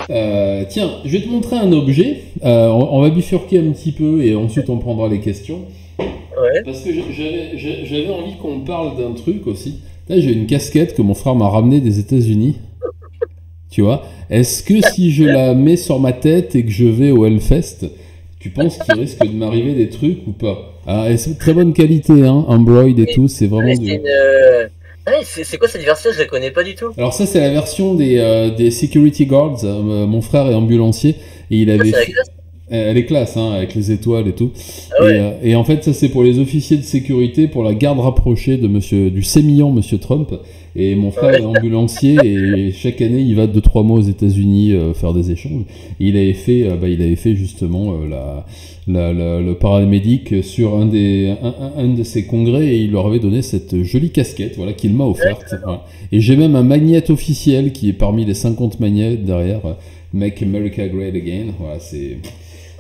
Tiens, je vais te montrer un objet. On va bifurquer un petit peu et ensuite on prendra les questions. Ouais. Parce que j'avais envie qu'on parle d'un truc aussi. Là, j'ai une casquette que mon frère m'a ramenée des États-Unis. Tu vois? Est-ce que si je la mets sur ma tête et que je vais au Hellfest, tu penses qu'il risque de m'arriver des trucs ou pas? Ah, et c'est de très bonne qualité, hein, Android et Mais, tout, c'est ah, vraiment mais du. c'est quoi cette version? Je la connais pas du tout. Alors ça, c'est la version des security guards. Mon frère est ambulancier et il Ah, avait c'est la fait. classe. Elle est classe, hein, avec les étoiles et tout. Ah ouais. Et en fait, ça c'est pour les officiers de sécurité, pour la garde rapprochée du sémillant Monsieur Trump. Et mon frère est Ouais. ambulancier et chaque année il va 2-3 mois aux États-Unis faire des échanges. Et il avait fait justement le paramédic sur un de ses congrès et il leur avait donné cette jolie casquette, voilà, qu'il m'a offerte. Ouais. Voilà. Et j'ai même un magnète officiel qui est parmi les 50 magnettes derrière. Make America Great Again. Voilà,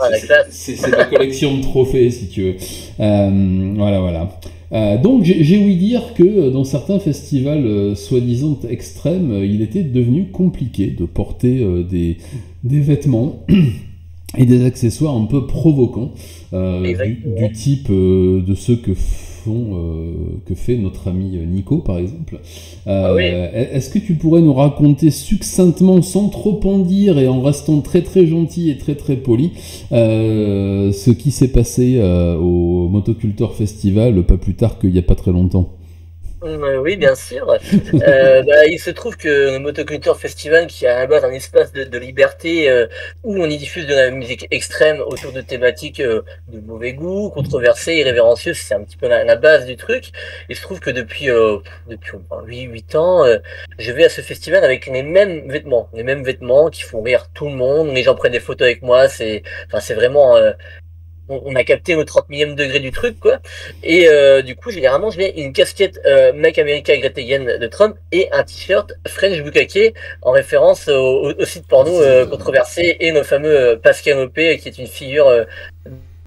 Ah, la classe. c'est ma collection de trophées, si tu veux. Voilà, voilà. Donc, j'ai ouï dire que dans certains festivals soi-disant extrêmes, il était devenu compliqué de porter des vêtements et des accessoires un peu provocants, du Exactement. type de ceux que fait notre ami Nico, par exemple. Ah oui. Est-ce que tu pourrais nous raconter succinctement, sans trop en dire et en restant très très gentil et très très poli, ce qui s'est passé au Motocultor Festival, pas plus tard qu'il n'y a pas très longtemps? Oui, bien sûr. Il se trouve que le Motoculture Festival, qui est à la base un espace de liberté où on y diffuse de la musique extrême autour de thématiques de mauvais goût, controversées, irrévérencieuses, c'est un petit peu la base du truc. Il se trouve que depuis 8 ans, je vais à ce festival avec les mêmes vêtements qui font rire tout le monde. Les gens prennent des photos avec moi. C'est vraiment on a capté au 30 millième degré du truc, quoi. Et du coup, généralement, je mets une casquette Make America Great Again de Trump et un t-shirt French Bukake en référence au site porno controversé et nos fameux Pascal Opé, qui est une figure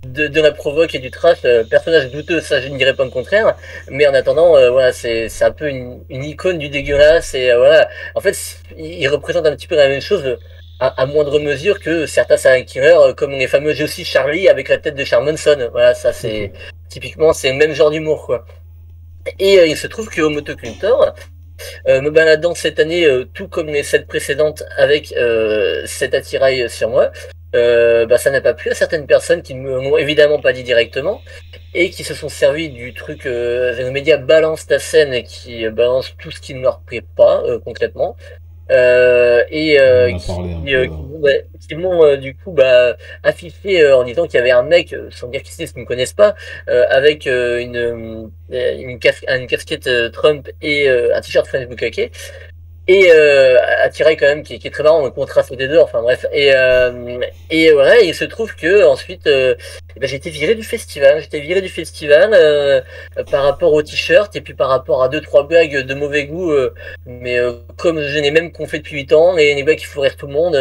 de la provoque et du trash, personnage douteux, ça je ne dirais pas le contraire, mais en attendant, voilà, c'est un peu une icône du dégueulasse et voilà, en fait, il représente un petit peu la même chose à moindre mesure que certains serial killers, comme les fameux Josie Charlie avec la tête de Charles Manson. Voilà, ça c'est typiquement c'est le même genre d'humour quoi. Et il se trouve qu'au Motocultor, me baladant cette année, tout comme les 7 précédentes, avec cet attirail sur moi, ça n'a pas plu à certaines personnes qui ne me l'ont évidemment pas dit directement et qui se sont servis du truc le média balance ta scène et qui balance tout ce qui ne leur plaît pas concrètement On en a parlé un peu. qui m'ont du coup affiché en disant qu'il y avait un mec, sans dire qui c'est, parce qu'ils ne me connaissent pas, avec une casquette Trump et un t-shirt French Bukake et attirail quand même qui est très marrant, le contraste des deux, enfin bref. Et voilà, il se trouve que ensuite j'ai été viré du festival. J'étais viré du festival par rapport au t-shirt et puis par rapport à deux trois blagues de mauvais goût, mais comme je n'ai même qu'on fait depuis 8 ans, et les blagues qui font rire tout le monde,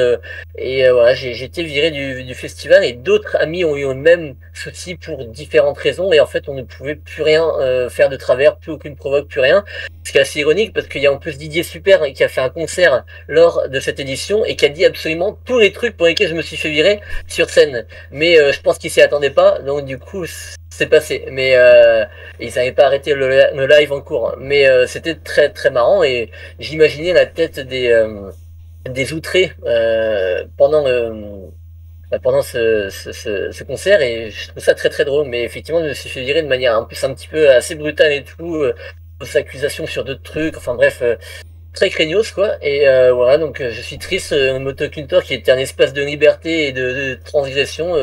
voilà, j'ai été viré du festival et d'autres amis ont eu le même souci pour différentes raisons et en fait on ne pouvait plus rien faire de travers, plus aucune provoque, plus rien. Ce qui est assez ironique parce qu'il y a en plus Didier Super qui a fait un concert lors de cette édition et qui a dit absolument tous les trucs pour lesquels je me suis fait virer sur scène. Mais je pense qu'il s'y attendait pas, donc du coup c'est passé. Mais ils n'avaient pas arrêté le live en cours. Mais c'était très très marrant et j'imaginais la tête des outrés pendant ce concert et je trouve ça très très drôle. Mais effectivement, je me suis fait virer de manière en plus un petit peu assez brutale et tout. Fausses accusations sur d'autres trucs, enfin bref, très craignos quoi. Et voilà, donc je suis triste, Motocultor qui était un espace de liberté et de transgression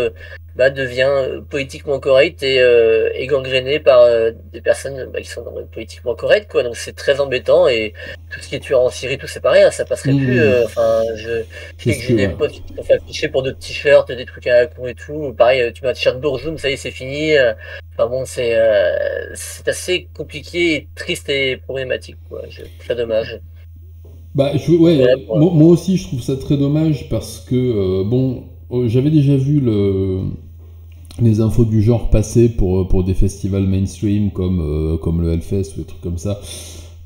devient politiquement correct et gangréné par des personnes qui sont politiquement correctes quoi. Donc c'est très embêtant et tout ce qui est tueur en Syrie, tout c'est pareil, hein, ça passerait plus. Enfin, je C'est sais que ce que. j'ai des Ouais. potes qui se sont fait afficher pour d'autres t-shirts, des trucs à la con et tout. Pareil, tu mets un t-shirt Bourzoum, ça y est, c'est fini. Enfin bon, c'est assez compliqué, et triste et problématique, quoi. Très dommage. Ouais, Voilà pour- moi aussi je trouve ça très dommage parce que, bon, j'avais déjà vu les infos du genre passer pour des festivals mainstream comme le Hellfest ou des trucs comme ça.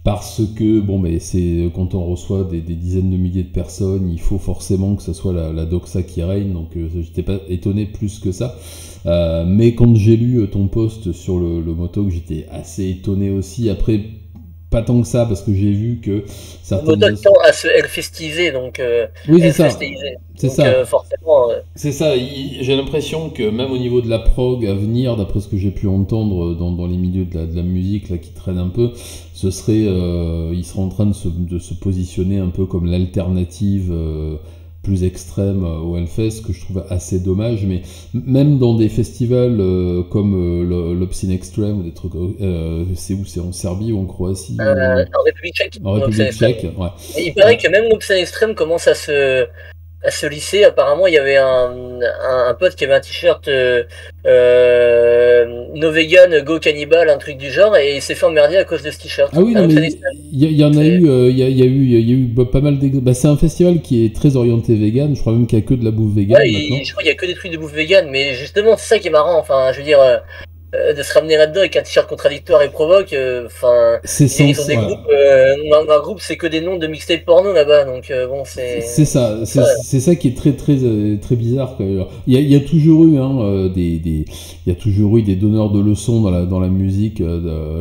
parce que bon, mais c'est quand on reçoit des dizaines de milliers de personnes, il faut forcément que ce soit la doxa qui règne, donc j'étais pas étonné plus que ça. Mais quand j'ai lu ton post sur le Motok, j'étais assez étonné aussi. Après, pas tant que ça, parce que j'ai vu que certaines... Le Motok tend à se Hellfestiser, donc oui, c'est ça. C'est ça. Forcément. C'est ça. J'ai l'impression que même au niveau de la prog à venir, d'après ce que j'ai pu entendre dans les milieux de la musique là qui traîne un peu, ce serait, il serait en train de se positionner un peu comme l'alternative plus extrême au Hellfest, que je trouve assez dommage, mais même dans des festivals comme l'Obscene Extreme, des trucs, c'est où? C'est en Serbie ou en Croatie en République tchèque. En République tchèque, ouais. Et il paraît que même l'Obscene Extreme commence à se lisser. Apparemment, il y avait un pote qui avait un t-shirt No Vegan, Go Cannibal, un truc du genre, et il s'est fait emmerder à cause de ce t-shirt. Ah oui, non, mais il y en a eu, il y a eu pas mal d'exemples. Bah, c'est un festival qui est très orienté vegan, je crois même qu'il n'y a que de la bouffe vegan maintenant. Je crois qu'il n'y a que des trucs de bouffe vegan, mais justement, c'est ça qui est marrant. Enfin, je veux dire, de se ramener là-dedans avec un t-shirt contradictoire et provoque, enfin, ils ont des groupes, un groupe c'est que des noms de mixtape porno là-bas, donc bon, c'est ça qui est très très très bizarre. Il y a toujours eu il y a toujours eu des donneurs de leçons dans la musique,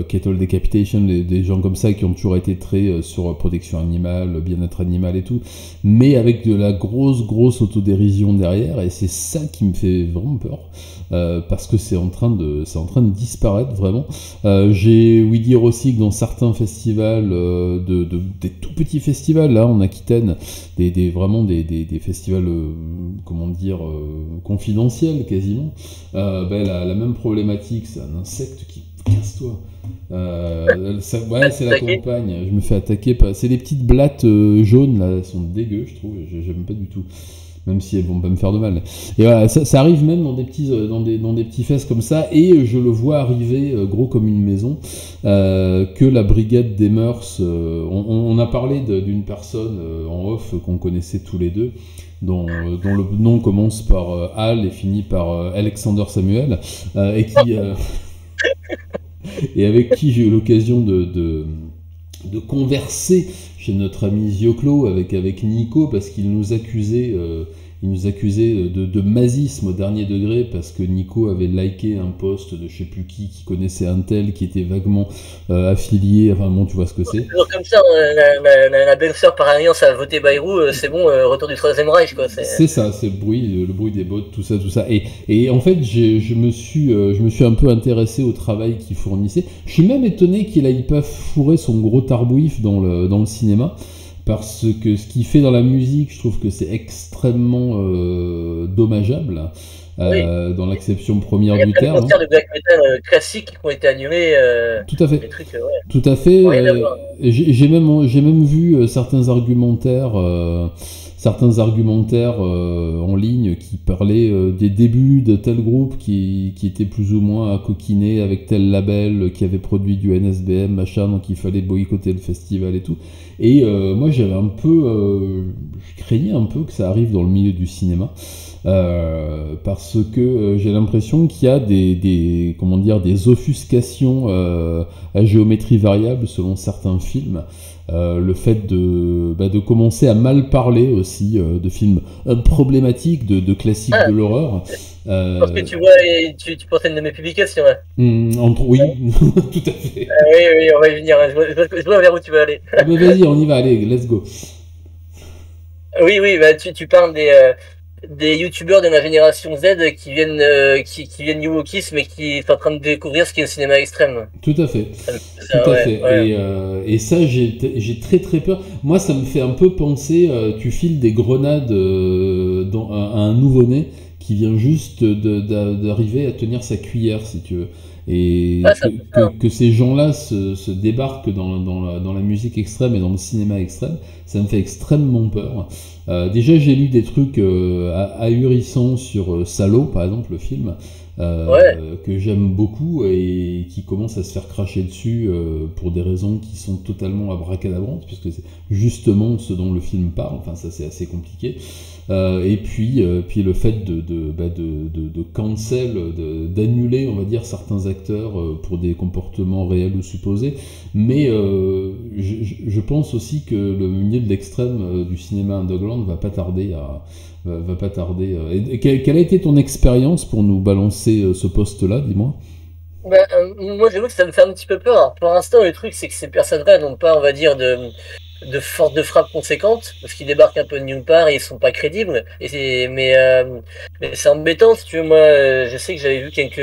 Kettle Decapitation, des gens comme ça qui ont toujours été très sur protection animale, bien-être animal et tout, mais avec de la grosse autodérision derrière, et c'est ça qui me fait vraiment peur. Parce que c'est en train de disparaître vraiment. J'ai ouï dire aussi que dans certains festivals, des tout petits festivals là en Aquitaine, vraiment des festivals comment dire confidentiels quasiment, la même problématique, c'est un insecte qui casse-toi. C'est la campagne. Je me fais attaquer. C'est des petites blattes jaunes là, elles sont dégueu, je trouve. J'aime pas du tout. Même si elles vont pas me faire de mal. Et voilà, ça arrive même dans des petits fests comme ça, et je le vois arriver gros comme une maison, que la brigade des mœurs, on a parlé d'une personne en off qu'on connaissait tous les deux, dont le nom commence par Al et finit par Alexander Samuel, et avec qui j'ai eu l'occasion de converser chez notre ami Zioclo avec Nico, parce qu'il nous accusait de mazisme au dernier degré, parce que Nico avait liké un post de je sais plus qui connaissait un tel qui était vaguement affilié, enfin bon, tu vois ce que c'est. Comme ça, la belle-sœur par alliance a voté Bayrou, c'est bon, retour du Troisième Reich, quoi. C'est ça, c'est le bruit des bots, tout ça. Et en fait, je me suis un peu intéressé au travail qu'il fournissait. Je suis même étonné qu'il aille pas fourrer son gros tarbouif dans le cinéma, parce que ce qu'il fait dans la musique, je trouve que c'est extrêmement dommageable, dans l'acception première du terme. Il y a plein de concerts de black metal classiques qui ont été annulés. Tout à fait. Des trucs, Tout à fait. J'ai même vu certains argumentaires en ligne qui parlaient des débuts de tel groupe qui était plus ou moins à coquiner avec tel label qui avait produit du NSBM, machin, donc il fallait boycotter le festival et tout. Et moi j'avais je craignais un peu que ça arrive dans le milieu du cinéma, parce que j'ai l'impression qu'il y a des offuscations à géométrie variable selon certains films. Le fait de commencer à mal parler aussi de films problématiques, de classiques de l'horreur. Parce que tu vois, tu pensais à une de mes publications, ouais. Oui, tout à fait. Oui, on va y venir. Je vois vers où tu veux aller. Ah bah vas-y, on y va, allez, let's go. Oui, bah, tu parles des youtubeurs de la génération Z qui viennent New Wokisme, mais qui sont en train de découvrir ce qu'est le cinéma extrême. Tout à fait. Tout à fait. Ouais. Et ça, j'ai très très peur. Moi, ça me fait un peu penser, tu files des grenades à un nouveau-né qui vient juste d'arriver à tenir sa cuillère, si tu veux. Et que ces gens-là se débarquent dans la musique extrême et dans le cinéma extrême, ça me fait extrêmement peur. Déjà, j'ai lu des trucs ahurissants sur Salo, par exemple, le film, que j'aime beaucoup et qui commence à se faire cracher dessus pour des raisons qui sont totalement abracadabrantes, puisque c'est justement ce dont le film parle. Enfin, ça, c'est assez compliqué. Et puis le fait de cancel, d'annuler, on va dire, certains acteurs pour des comportements réels ou supposés, mais je pense aussi que le milieu de l'extrême du cinéma underground va pas tarder à... Quelle a été ton expérience pour nous balancer ce poste-là, dis-moi? Moi, j'avoue que ça me fait un petit peu peur. Alors, pour l'instant, le truc, c'est que ces personnes-là n'ont pas, on va dire, de force de frappe conséquente, parce qu'ils débarquent un peu de nulle part et ils sont pas crédibles. Mais c'est embêtant, si tu veux. Moi, je sais que j'avais vu quelques.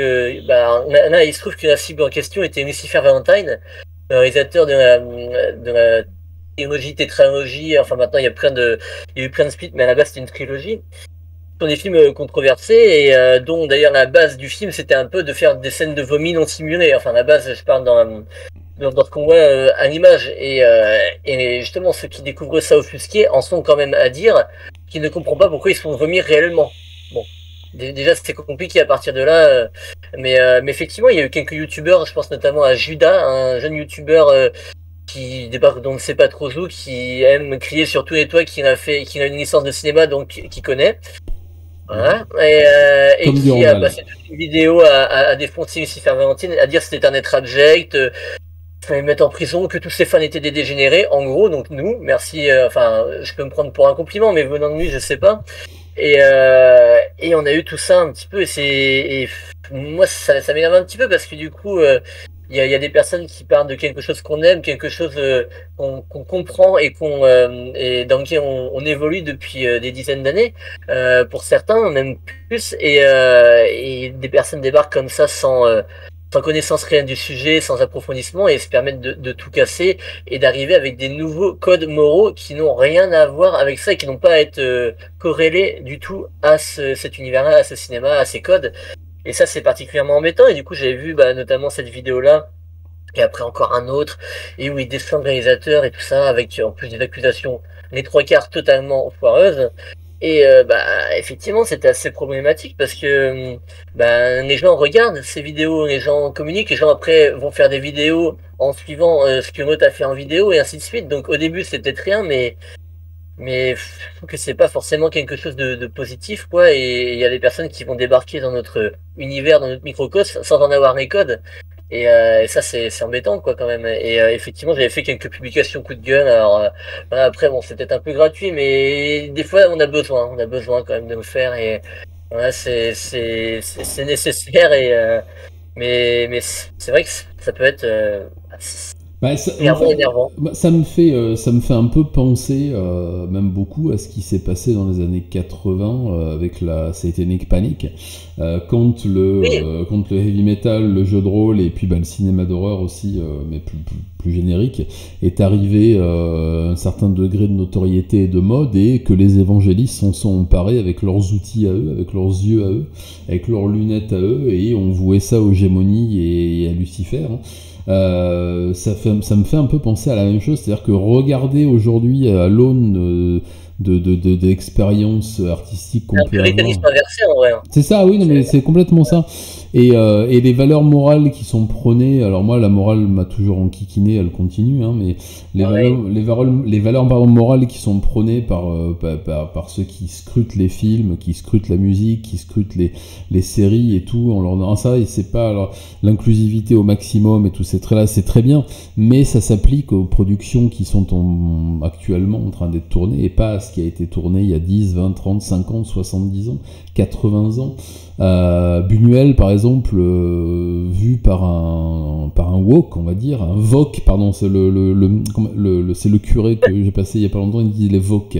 Là, il se trouve que la cible en question était Lucifer Valentine, le réalisateur de la trilogie, tétralogie. Enfin, maintenant, il y a eu plein de splits, mais à la base, c'était une trilogie. Ce sont des films controversés et dont d'ailleurs la base du film c'était un peu de faire des scènes de vomi non simulées. Enfin la base, je parle dans ce qu'on voit à l'image et justement ceux qui découvrent ça offusqué en sont quand même à dire qu'ils ne comprennent pas pourquoi ils se font vomir réellement. Bon, déjà c'était compliqué à partir de là, mais effectivement il y a eu quelques youtubeurs, je pense notamment à Judas, un jeune youtubeur qui débarque dont on ne sait pas trop où, qui aime crier sur tous les toits, qui a une licence de cinéma donc qui connaît. Voilà. Et qui a passé toute une vidéo à défoncer Lucifer Valentine, à dire que c'était un être abject, fallait le mettre en prison, que tous ses fans étaient des dégénérés, en gros, donc nous, merci, enfin, je peux me prendre pour un compliment, mais venant de lui, je sais pas. Et on a eu tout ça un petit peu, et moi, ça m'énerve un petit peu, parce que du coup, il y a des personnes qui parlent de quelque chose qu'on aime, quelque chose qu'on comprend et et dans lequel on évolue depuis des dizaines d'années, pour certains même plus, et des personnes débarquent comme ça sans connaissance réelle du sujet, sans approfondissement, et se permettent de tout casser et d'arriver avec des nouveaux codes moraux qui n'ont rien à voir avec ça et qui n'ont pas à être corrélés du tout à cet univers-là, à ce cinéma, à ces codes. Et ça, c'est particulièrement embêtant. Et du coup, j'avais vu notamment cette vidéo-là, et après encore un autre, et où il descend le réalisateur et tout ça, avec en plus des accusations, les trois quarts totalement foireuses. Et effectivement, c'était assez problématique parce que les gens regardent ces vidéos, les gens communiquent, les gens après vont faire des vidéos en suivant ce que l'autre a fait en vidéo et ainsi de suite. Donc au début, c'est peut-être rien, mais je trouve que c'est pas forcément quelque chose de positif, quoi. Et il y a des personnes qui vont débarquer dans notre univers, dans notre microcosme, sans en avoir les codes. Et ça, c'est embêtant, quoi, quand même. Et effectivement, j'avais fait quelques publications coup de gueule. Alors après, bon, c'est peut-être un peu gratuit, mais des fois, on a besoin quand même de le faire. Et voilà, c'est nécessaire. Mais c'est vrai que ça peut être énervant. Ça me fait un peu penser, même beaucoup, à ce qui s'est passé dans les années 80 avec la Satanic Panic, quand le heavy metal, le jeu de rôle et puis le cinéma d'horreur aussi, mais plus générique, est arrivé un certain degré de notoriété et de mode, et que les évangélistes s'en sont emparés avec leurs outils à eux, avec leurs yeux à eux, avec leurs lunettes à eux, et on vouait ça aux gémonies et à Lucifer. Hein. Ça me fait un peu penser à la même chose, c'est-à-dire que regarder aujourd'hui à l'aune d'expériences artistiques qu'on peut avoir. Inversé, en vrai. C'est ça, oui, non, mais c'est complètement ça. Et les valeurs morales qui sont prônées, alors moi la morale m'a toujours enquiquiné, elle continue, hein, mais les valeurs morales qui sont prônées par ceux qui scrutent les films, qui scrutent la musique, qui scrutent les séries et tout, en leur donnant ça, et c'est pas alors l'inclusivité au maximum et tous ces traits-là, c'est très bien, mais ça s'applique aux productions qui sont actuellement en train d'être tournées, et pas à ce qui a été tourné il y a 10, 20, 30, 50, 70 ans, 80 ans. Buñuel par exemple, vu par un wok, on va dire, un voc, pardon, c'est c'est le curé que j'ai passé il y a pas longtemps, il dit les vocs,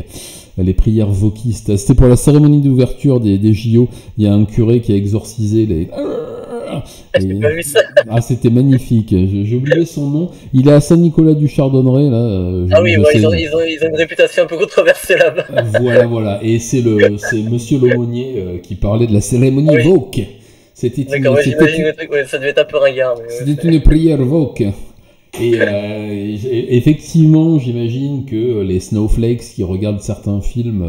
les prières vokistes. C'était pour la cérémonie d'ouverture des JO, il y a un curé qui a exorcisé les... c'était magnifique, j'ai oublié son nom, il est à Saint-Nicolas du Chardonneret là. Ils ont une réputation un peu controversée là-bas. Voilà, et c'est monsieur l'aumônier qui parlait de la cérémonie Vok. J'imagine le truc, ça devait être un peu ringard. C'était une prière Vok. Et effectivement, j'imagine que les snowflakes qui regardent certains films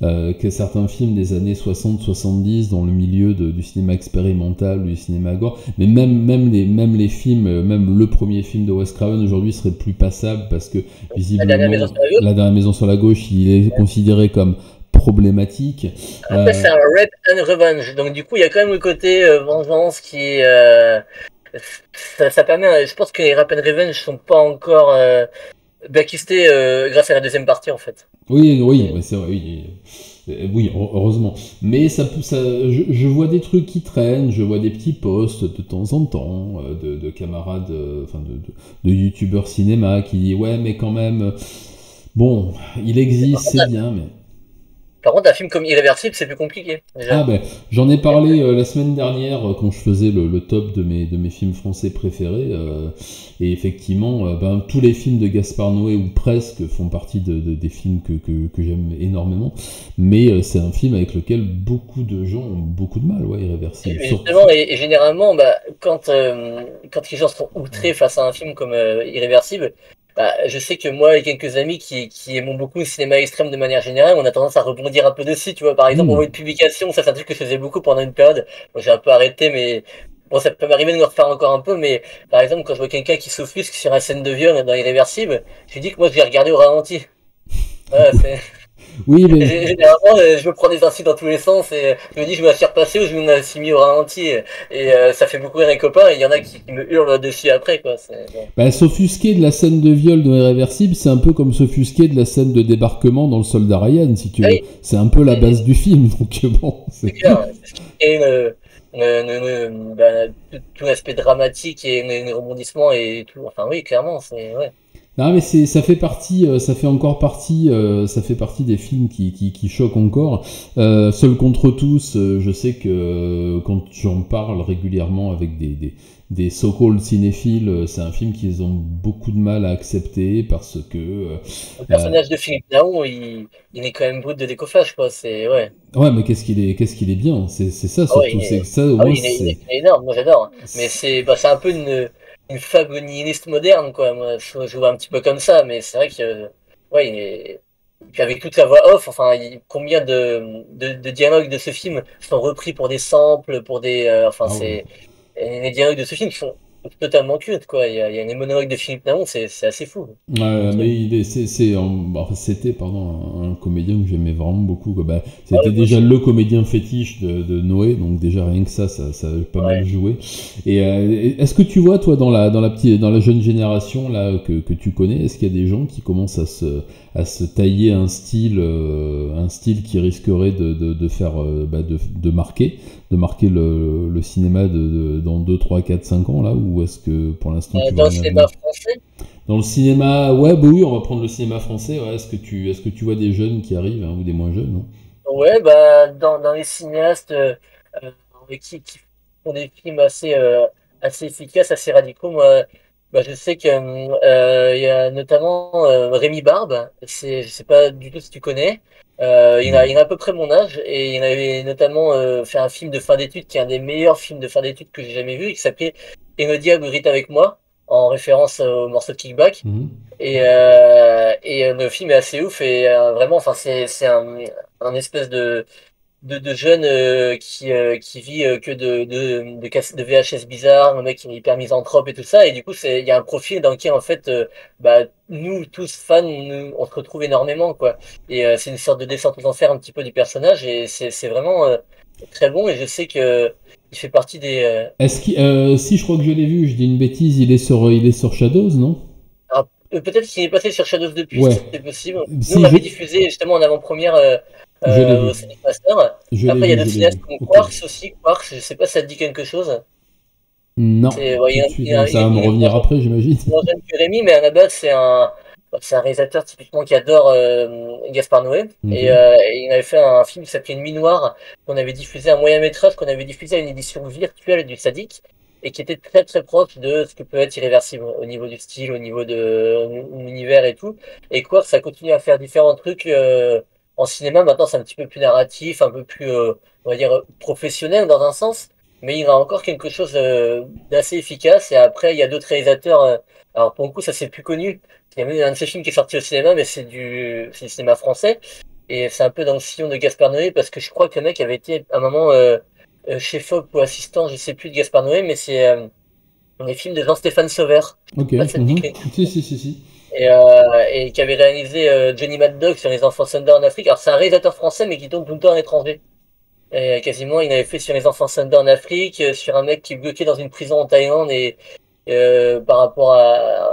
des années 60-70 dans le milieu du cinéma expérimental, du cinéma gore, mais même les films, même le premier film de Wes Craven aujourd'hui serait plus passable parce que visiblement la dernière maison sur la gauche, il est considéré comme problématique. Après, c'est un rap and revenge. Donc, du coup, il y a quand même le côté vengeance qui est. Ça permet. Je pense que les rap and revenge sont pas encore blacklistés grâce à la deuxième partie, en fait. Oui, oui, ouais, c'est vrai, oui. Oui, heureusement. Mais je vois des trucs qui traînent, je vois des petits posts de temps en temps de camarades, enfin de youtubeurs cinéma qui disent ouais, mais quand même, bon, il existe, c'est bien, mais. Par contre, un film comme Irréversible, c'est plus compliqué, Ah déjà. ben, j'en ai parlé la semaine dernière quand je faisais le top de mes films français préférés. Et effectivement, ben, tous les films de Gaspard Noé, ou presque, font partie des films que j'aime énormément. Mais c'est un film avec lequel beaucoup de gens ont beaucoup de mal, ouais, Irréversible. Justement, et généralement, bah, quand les gens sont outrés face à un film comme Irréversible, bah, je sais que moi et quelques amis qui aimons beaucoup le cinéma extrême de manière générale, on a tendance à rebondir un peu dessus, tu vois. Par exemple, au Hmm. moment de publication, ça c'est un truc que je faisais beaucoup pendant une période. Moi, j'ai un peu arrêté, mais bon, ça peut m'arriver de me refaire encore un peu. Mais par exemple, quand je vois quelqu'un qui s'offusque sur la scène de viol dans Irréversible, je lui dis que moi, je vais regarder au ralenti. Voilà, c'est... Oui, mais Généralement, je me prends des insultes dans tous les sens et je me dis je me la suis repassé ou je me la suis mis au ralenti et ça fait beaucoup rire les copains et il y en a qui me hurlent dessus après quoi. Bon. bah, s'offusquer de la scène de viol dans Irréversible, c'est un peu comme s'offusquer de la scène de débarquement dans Le Soldat Ryan, si tu Ah veux. oui, C'est un peu la base du film, donc bon. c'est clair. C'est ce qui crée tout l'aspect dramatique et les rebondissements et tout. Enfin oui, clairement, c'est ouais. Non, mais ça fait partie, ça fait encore partie, ça fait partie des films qui choquent encore. Seul contre tous, je sais que quand j'en parle régulièrement avec des so-called cinéphiles, c'est un film qu'ils ont beaucoup de mal à accepter parce que Le personnage de Philippe Laon, il est quand même brut de décoffrage quoi. C'est ouais. ouais, mais qu'est-ce qu'il est bien, c'est ça Ah ouais, surtout, c'est ça au ah moins oui, il est énorme, moi j'adore. Mais c'est- c'est bah, c'est un peu une fable nihiliste moderne, quoi. Moi, je vois un petit peu comme ça, mais c'est vrai que, ouais, puis avec toute la voix off, enfin, combien de dialogues de ce film sont repris pour des samples, pour des. Enfin, ah ouais. et les dialogues de ce film sont totalement cultes, quoi. Il y a les monologues de Philippe Laon, c'est assez fou. Mais enfin, c'était pardon un comédien que j'aimais vraiment beaucoup quoi. Bah, Ah c'était ouais, moi déjà aussi. le comédien fétiche de Noé, donc déjà rien que ça avait pas mal Ouais. joué. Et est-ce que tu vois toi dans la jeune génération là que tu connais, est-ce qu'il y a des gens qui commencent à se tailler un style qui risquerait de faire de marquer le cinéma dans 2 3 4 5 ans là, ou est-ce que pour l'instant tu vois Dans le rien venir? cinéma français. Dans le cinéma, ouais, bah oui, on va prendre le cinéma français. Ouais. Est-ce que tu vois des jeunes qui arrivent, hein, ou des moins jeunes, non? Ouais, bah, dans les cinéastes euh, qui font des films assez efficaces, assez radicaux, moi, bah, je sais que il y a notamment Rémi Barbe, je sais pas du tout si tu connais. Non. Il a à peu près mon âge et il avait notamment fait un film de fin d'études qui est un des meilleurs films de fin d'études que j'ai jamais vu, qui s'appelait Et le diable rit avec moi, en référence au morceau de Kickback. Mhm. Et le film est assez ouf et vraiment, enfin, c'est un espèce de jeune qui vit que de VHS bizarres, le mec qui est hyper misanthrope et tout ça. Et du coup, il y a un profil dans lequel, en fait, bah, nous, tous fans, on se retrouve énormément, quoi. Et c'est une sorte de descente aux enfers un petit peu du personnage et c'est vraiment très bon. Et je sais que il fait partie des. Si je crois que je l'ai vu, je dis une bêtise, il est sur Shadows, non? Alors, peut-être qu'il est passé sur Shadows depuis, Ouais. c'est possible. Nous, on Si, l'avait diffusé justement en avant-première je l'ai au vu. Cinémaster. Après, il y a d'autres Je l'ai cinéastes vu. comme Ok. Quarks aussi. Quarks, je sais pas si ça te dit quelque chose. Non, C'est, ouais, tout de suite, non, ça va me il est revenir après, j'imagine. moins jeune que Rémi, mais à la base, c'est un réalisateur typiquement qui adore Gaspard Noé. Ok. Et il avait fait un film qui s'appelait Nuit Noire, qu'on avait diffusé, un moyen métrage qu'on avait diffusé à une édition virtuelle du Sadic, et qui était très très proche de ce que peut être Irréversible, au niveau du style, au niveau de l'univers et tout. Et quoi, ça continue à faire différents trucs en cinéma. Maintenant, c'est un petit peu plus narratif, un peu plus, on va dire, professionnel dans un sens. Mais il a encore quelque chose d'assez efficace. Et après, il y a d'autres réalisateurs. Alors pour le coup, ça c'est plus connu. Il y a même un de ces films qui est sorti au cinéma, mais c'est du cinéma français. Et c'est un peu dans le sillon de Gaspard Noé parce que je crois que le mec avait été à un moment chef op ou assistant, je sais plus, de Gaspard Noé, mais c'est les films de Jean-Stéphane Sauveur. Je sais Ok. pas si ça te dit Mhm. quelque Si, chose. si, si, si. et qui avait réalisé Johnny Mad Dog sur les enfants Thunder en Afrique. Alors c'est un réalisateur français mais qui tourne tout le temps à l'étranger. Et quasiment, il avait fait sur les enfants Thunder en Afrique, sur un mec qui est bloqué dans une prison en Thaïlande et par rapport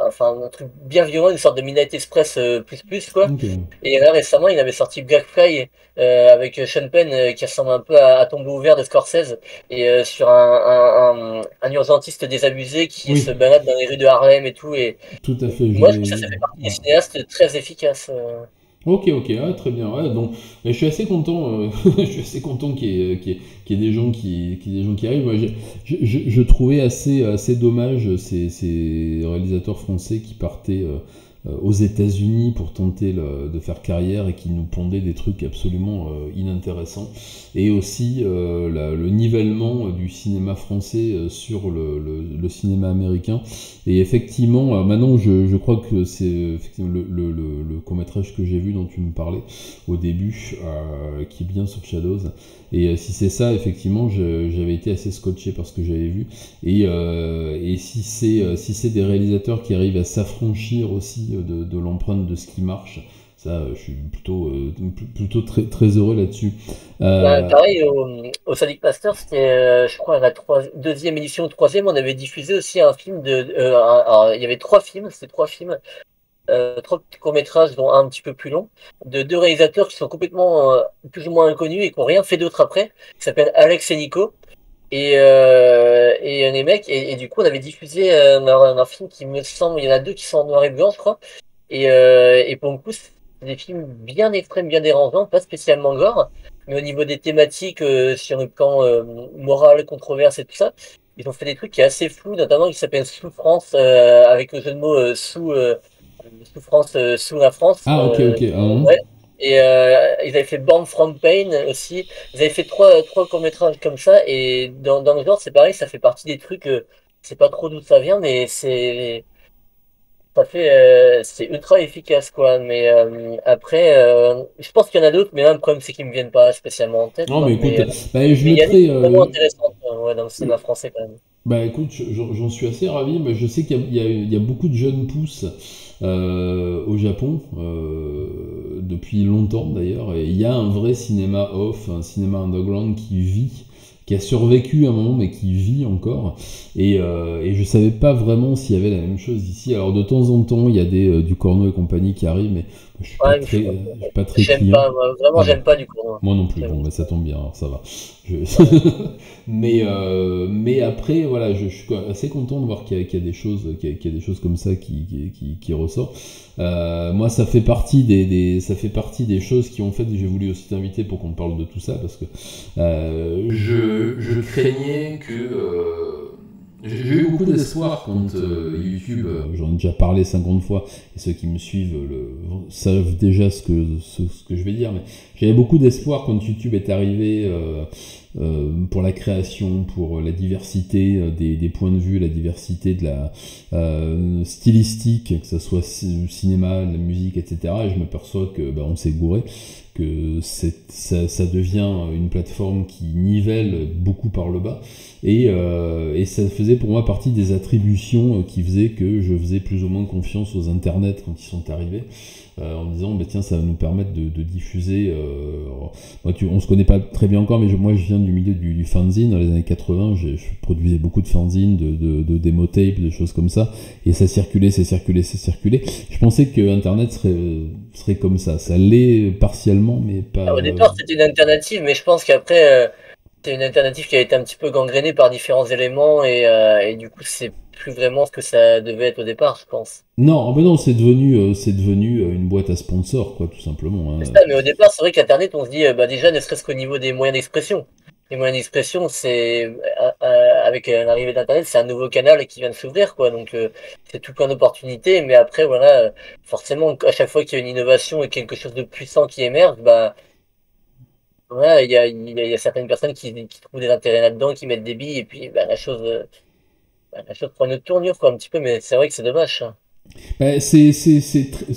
enfin, un truc bien violent, une sorte de Midnight Express plus quoi. Ok. Et là récemment, il avait sorti Black Fly avec Sean Penn qui ressemble un peu à Tombeau ouvert de Scorsese et sur un urgentiste désabusé qui se Oui, balade dans les rues de Harlem et tout. Et tout à fait. moi, je trouve que ça fait partie des cinéastes très efficaces. Ok, ok, ah, très bien. Ouais, donc, mais je suis assez content. Je suis assez content qu'il y ait des gens qu'il y ait des gens qui arrivent. Moi, je trouvais assez dommage ces réalisateurs français qui partaient aux États-Unis pour tenter de faire carrière et qui nous pondaient des trucs absolument inintéressants. Et aussi le nivellement du cinéma français sur le cinéma américain. Et effectivement, maintenant je crois que c'est effectivement le court-métrage que j'ai vu dont tu me parlais au début, qui est bien sur Shadows. Et si c'est ça, effectivement, j'avais été assez scotché par ce que j'avais vu. Et si c'est des réalisateurs qui arrivent à s'affranchir aussi de l'empreinte de ce qui marche, ça, je suis plutôt très heureux là-dessus. Bah, Euh, pareil, au Sonic Master, c'était, je crois, deuxième édition ou troisième, on avait diffusé aussi un film alors, il y avait trois films, c'était trois films, trois petits courts-métrages, dont un petit peu plus long, de deux réalisateurs qui sont complètement, plus ou moins inconnus et qui n'ont rien fait d'autre après, qui s'appellent Alex et Nico. Et les mecs, et du coup, on avait diffusé un film qui me semble, il y en a deux qui sont en noir et blanc, je crois. Et pour le coup, c'est des films bien extrêmes, bien dérangeants, pas spécialement gore, mais au niveau des thématiques, sur le plan moral, controverse et tout ça, ils ont fait des trucs qui est assez flous, notamment qui s'appelle Souffrance, avec le jeu de mots souffrance sous la France. Ah, ok, ok. Ouais. Et ils avaient fait Born from Pain aussi. Ils avaient fait trois courts-métrages comme ça. Et dans le genre, c'est pareil, ça fait partie des trucs, c'est pas trop d'où ça vient, mais c'est ultra efficace, quoi. Mais après, je pense qu'il y en a d'autres, mais là, le problème, c'est qu'ils me viennent pas spécialement en tête, Non, quoi. mais écoute, Mais bah, je il y a des mettrai. trucs vraiment intéressants, ouais, dans le cinéma français, quand même. Bah écoute, j'en suis assez ravi. Bah, je sais qu'il y a beaucoup de jeunes pousses au Japon, depuis longtemps d'ailleurs, et il y a un vrai cinéma off, un cinéma underground qui vit, qui a survécu à un moment, mais qui vit encore. Et je savais pas vraiment s'il y avait la même chose ici. Alors de temps en temps, il y a du Corneau et compagnie qui arrivent, mais Ouais, mais je suis pas très j'aime client. pas, moi, vraiment, Ah bon. j'aime pas du coup, moi. Moi non plus, bon, J'aime- bah, ça tombe bien, alors ça va. Je- ouais. mais après, voilà, je suis assez content de voir qu'il y a des choses, qu'il y a des choses comme ça qui ressortent. Moi, ça fait partie ça fait partie des choses qui ont fait que j'ai voulu aussi t'inviter pour qu'on parle de tout ça, parce que je craignais que j'ai eu beaucoup d'espoir quand YouTube, j'en ai déjà parlé 50 fois, et ceux qui me suivent savent déjà ce que je vais dire, mais j'avais beaucoup d'espoir quand YouTube est arrivé, pour la création, pour la diversité des points de vue, la diversité de la stylistique, que ce soit cinéma, la musique, etc. Et je me perçois que on s'est gouré, que ça devient une plateforme qui nivelle beaucoup par le bas. Et ça faisait pour moi partie des attributions qui faisaient que je faisais plus ou moins confiance aux internets quand ils sont arrivés, en me disant tiens, ça va nous permettre de diffuser. On se connaît pas très bien encore, mais moi je viens du milieu du fanzine. Dans les années 80, je produisais beaucoup de fanzines, de démo tapes, de choses comme ça, et ça circulait. Je pensais que Internet serait comme ça l'est partiellement, mais Ah, pas. au départ, c'était une alternative, mais je pense qu'après, c'est une alternative qui a été un petit peu gangrénée par différents éléments et du coup, c'est plus vraiment ce que ça devait être au départ, je pense. Non, ben non, c'est devenu une boîte à sponsors, quoi, tout simplement, C'est hein. ça, mais au départ, c'est vrai qu'Internet, on se dit, bah déjà, ne serait-ce qu'au niveau des moyens d'expression. Les moyens d'expression, avec l'arrivée d'Internet, c'est un nouveau canal qui vient de s'ouvrir, quoi. Donc, c'est tout plein d'opportunités, mais après, voilà, forcément, à chaque fois qu'il y a une innovation et quelque chose de puissant qui émerge, bah, voilà, il y a certaines personnes qui trouvent des intérêts là-dedans, qui mettent des billes, et puis, bah, la chose prend une autre tournure, quoi, un petit peu, mais c'est vrai que c'est dommage, ça. Bah,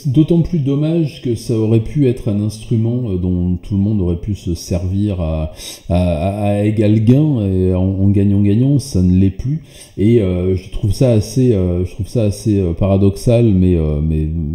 d'autant plus dommage que ça aurait pu être un instrument dont tout le monde aurait pu se servir à égal gain, et en gagnant-gagnant, ça ne l'est plus. Et je trouve ça assez paradoxal, mais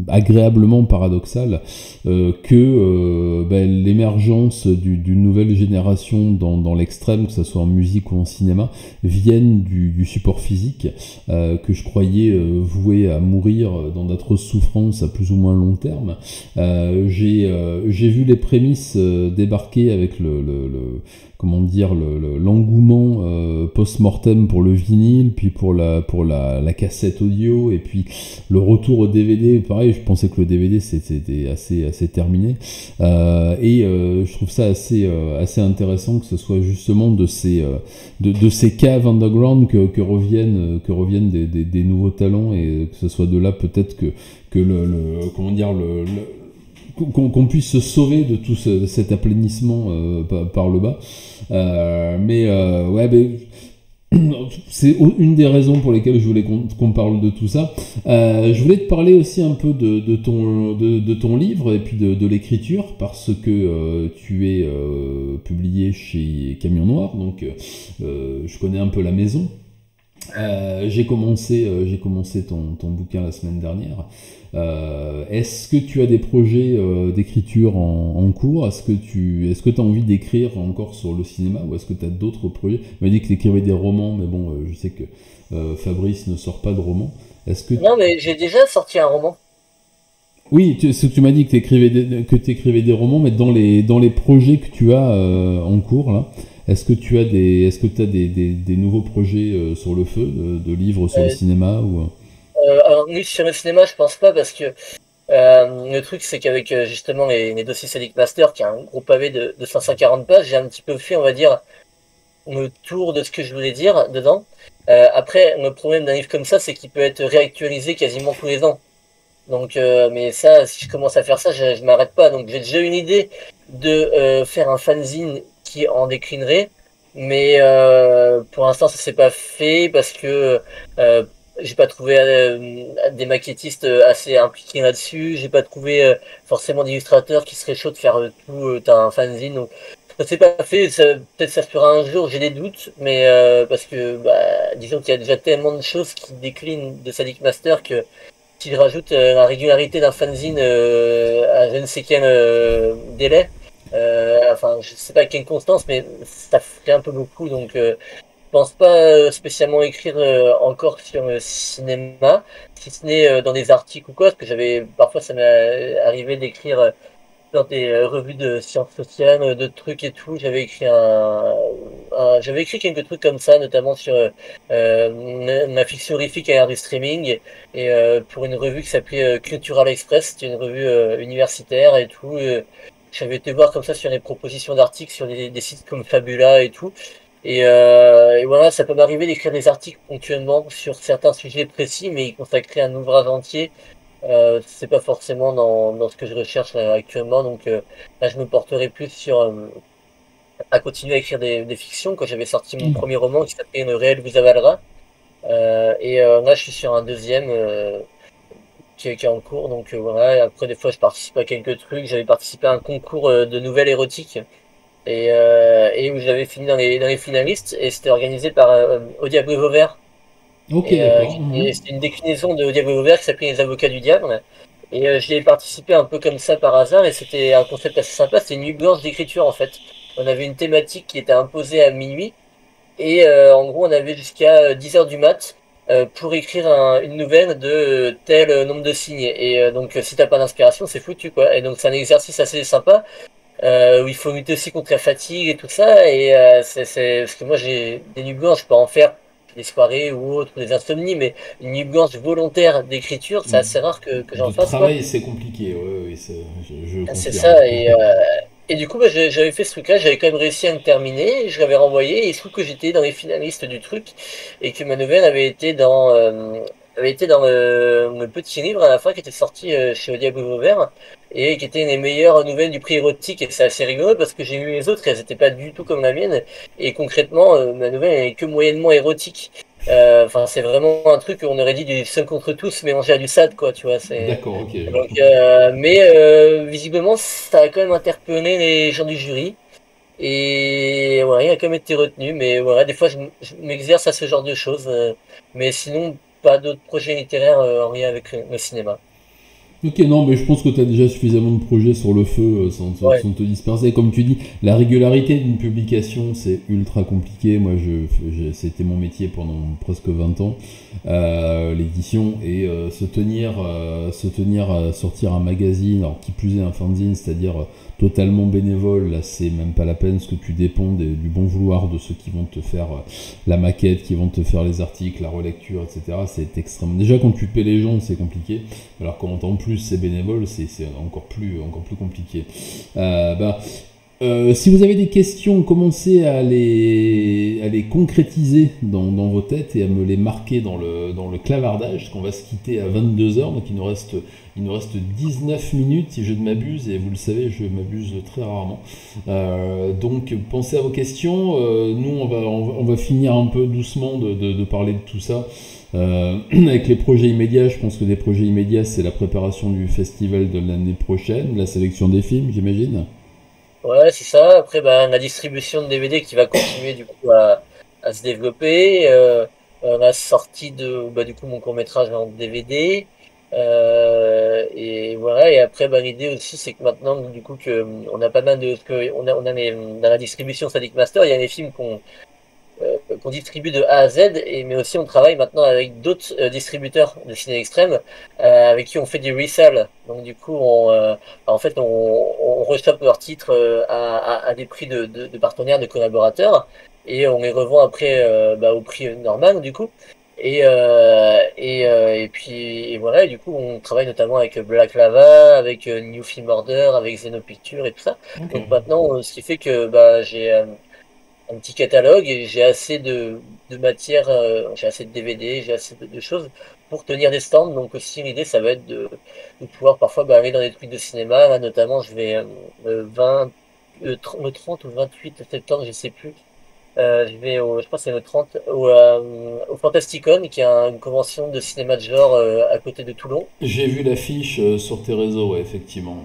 agréablement paradoxal, que l'émergence d'une nouvelle génération dans l'extrême, que ce soit en musique ou en cinéma, vienne du support physique, que je croyais voué à mourir dans d'atroces souffrances à plus ou moins long terme. J'ai vu les prémices débarquer avec comment dire, l'engouement post-mortem pour le vinyle, puis pour la cassette audio, et puis le retour au DVD. Pareil, je pensais que le DVD c'était assez terminé. Je trouve ça assez intéressant que ce soit justement de ces caves underground que reviennent des nouveaux talents, et que ce soit de là peut-être que comment dire, qu'on puisse se sauver de tout cet aplanissement par le bas. C'est une des raisons pour lesquelles je voulais qu'on parle de tout ça. Je voulais te parler aussi un peu de ton livre et puis de l'écriture, parce que tu es publié chez Camion Noir, donc je connais un peu la maison. J'ai commencé ton bouquin la semaine dernière. Est-ce que tu as des projets d'écriture en cours? Est-ce que tu as envie d'écrire encore sur le cinéma, ou est-ce que tu as d'autres projets? Tu m'as dit que tu écrivais des romans, mais bon, je sais que Fabrice ne sort pas de romans. Non, mais j'ai déjà sorti un roman. Oui, tu m'as dit que tu écrivais des romans, mais dans les projets que tu as en cours là, est-ce que tu as des nouveaux projets sur le feu, de livres sur le Euh, cinéma ou... alors, oui, sur le cinéma, je pense pas, parce que le truc, c'est qu'avec justement les dossiers Sadic Master, qui est un gros pavé de 540 pages, j'ai un petit peu fait, on va dire, le tour de ce que je voulais dire dedans. Après, le problème d'un livre comme ça, c'est qu'il peut être réactualisé quasiment tous les ans. Donc, mais ça, si je commence à faire ça, je m'arrête pas. Donc, j'ai déjà une idée de faire un fanzine qui en déclinerait, mais pour l'instant, ça s'est pas fait parce que j'ai pas trouvé des maquettistes assez impliqués là-dessus. J'ai pas trouvé forcément d'illustrateurs qui seraient chauds de faire tout un fanzine. Donc, ça s'est pas fait. Peut-être ça se fera un jour. J'ai des doutes, mais parce que disons qu'il y a déjà tellement de choses qui déclinent de Sadic Master que s'il rajoute la régularité d'un fanzine à je ne sais quel délai, enfin je sais pas à quelle constance, mais ça ferait un peu beaucoup, donc je pense pas spécialement écrire encore sur le cinéma, si ce n'est dans des articles ou quoi, parce que parfois ça m'est arrivé d'écrire dans des revues de sciences sociales, de trucs et tout. J'avais écrit quelques trucs comme ça, notamment sur ma fiction horrifique à l'ère du streaming, et pour une revue qui s'appelait Cultural Express. C'était une revue universitaire et tout. J'avais été voir comme ça sur les propositions d'articles sur des sites comme Fabula et tout. Et voilà, ça peut m'arriver d'écrire des articles ponctuellement sur certains sujets précis, mais y consacrer un ouvrage entier, c'est pas forcément dans ce que je recherche actuellement. Donc là, je me porterai plus sur à continuer à écrire des fictions. Quand j'avais sorti mon premier roman qui s'appelait Le réel vous avalera, là, je suis sur un deuxième qui est en cours. Donc voilà. Et après, des fois, je participe à quelques trucs. J'avais participé à un concours de nouvelles érotiques, et où j'avais fini dans les finalistes. Et c'était organisé par Au Diable Vauvert. Ok, d'accord. Et c'était une déclinaison de Au Diable Vauvert qui s'appelait Les Avocats du Diable. Et j'y ai participé un peu comme ça par hasard, et c'était un concept assez sympa. C'était une nuit blanche d'écriture en fait. On avait une thématique qui était imposée à minuit, et en gros on avait jusqu'à 10 heures du mat pour écrire une nouvelle de tel nombre de signes. Et donc si t'as pas d'inspiration, c'est foutu quoi. Et donc c'est un exercice assez sympa où il faut lutter aussi contre la fatigue et tout ça. Et parce que moi j'ai des nuits blanches, je peux en faire des soirées ou autres, ou des insomnies, mais une nuit blanche volontaire d'écriture, c'est assez rare que j'en De fasse quoi. travail, c'est compliqué, ouais, je C'est confirme. ça. Et du coup, j'avais fait ce truc-là, j'avais quand même réussi à le terminer, je l'avais renvoyé, et il se trouve que j'étais dans les finalistes du truc, et que ma nouvelle avait été dans le petit livre à la fin qui était sorti chez Au Diable Vauvert, et qui était une des meilleures nouvelles du prix érotique. Et c'est assez rigolo parce que j'ai lu les autres, et elles n'étaient pas du tout comme la mienne, et concrètement, ma nouvelle elle est que moyennement érotique. Enfin, c'est vraiment un truc qu'on aurait dit du seul contre tous mélangé à du SAD, quoi, tu vois. D'accord, ok. Donc, mais visiblement, ça a quand même interpellé les gens du jury. Et ouais, il a quand même été retenu. Mais voilà, des fois, je m'exerce à ce genre de choses. Mais sinon, pas d'autres projets littéraires en lien avec le cinéma. Ok, non, mais je pense que tu as déjà suffisamment de projets sur le feu Ouais. sans te disperser. Comme tu dis, la régularité d'une publication, c'est ultra compliqué. Moi, c'était mon métier pendant presque 20 ans, l'édition, et se tenir à sortir un magazine, alors qui plus est un fanzine, c'est-à-dire totalement bénévole, là, c'est même pas la peine, parce que tu dépends du bon vouloir de ceux qui vont te faire la maquette, qui vont te faire les articles, la relecture, etc. C'est extrêmement. Déjà, quand tu paies les gens, c'est compliqué. Alors quand en plus c'est bénévole, c'est encore plus compliqué. Bah, si vous avez des questions, commencez à les concrétiser dans vos têtes et à me les marquer dans le clavardage, parce qu'on va se quitter à 22h, donc il nous reste 19 minutes si je ne m'abuse, et vous le savez, je m'abuse très rarement. Donc pensez à vos questions, nous on va finir un peu doucement de parler de tout ça. Avec les projets immédiats, je pense que les projets immédiats, c'est la préparation du festival de l'année prochaine, la sélection des films, j'imagine. Ouais, c'est ça. Après, ben, la distribution de DVD qui va continuer du coup à se développer. La sortie de du coup mon court-métrage en DVD. Et voilà. Et après, ben, l'idée aussi, c'est que maintenant, du coup, que on a pas mal de on a dans la distribution Sadik Master, il y a les films qu'on distribue de A à Z, mais aussi on travaille maintenant avec d'autres distributeurs de ciné extrême avec qui on fait du resell. Donc du coup, en fait, on rechoppe leurs titres à des prix de partenaires, de collaborateurs, et on les revend après au prix normal du coup. Et puis et voilà, et du coup on travaille notamment avec Black Lava, avec New Film Order, avec Zeno Pictures et tout ça. Ok. Donc maintenant, ce qui fait que j'ai un petit catalogue et j'ai assez de matière, j'ai assez de DVD, j'ai assez de choses pour tenir des stands. Donc aussi l'idée ça va être de pouvoir parfois aller dans des trucs de cinéma. Là notamment je vais le 30 ou 28 septembre, je sais plus. Je vais je pense que c'est le 30 au Fantasticon qui est une convention de cinéma de genre à côté de Toulon. J'ai vu l'affiche sur tes réseaux, ouais, effectivement.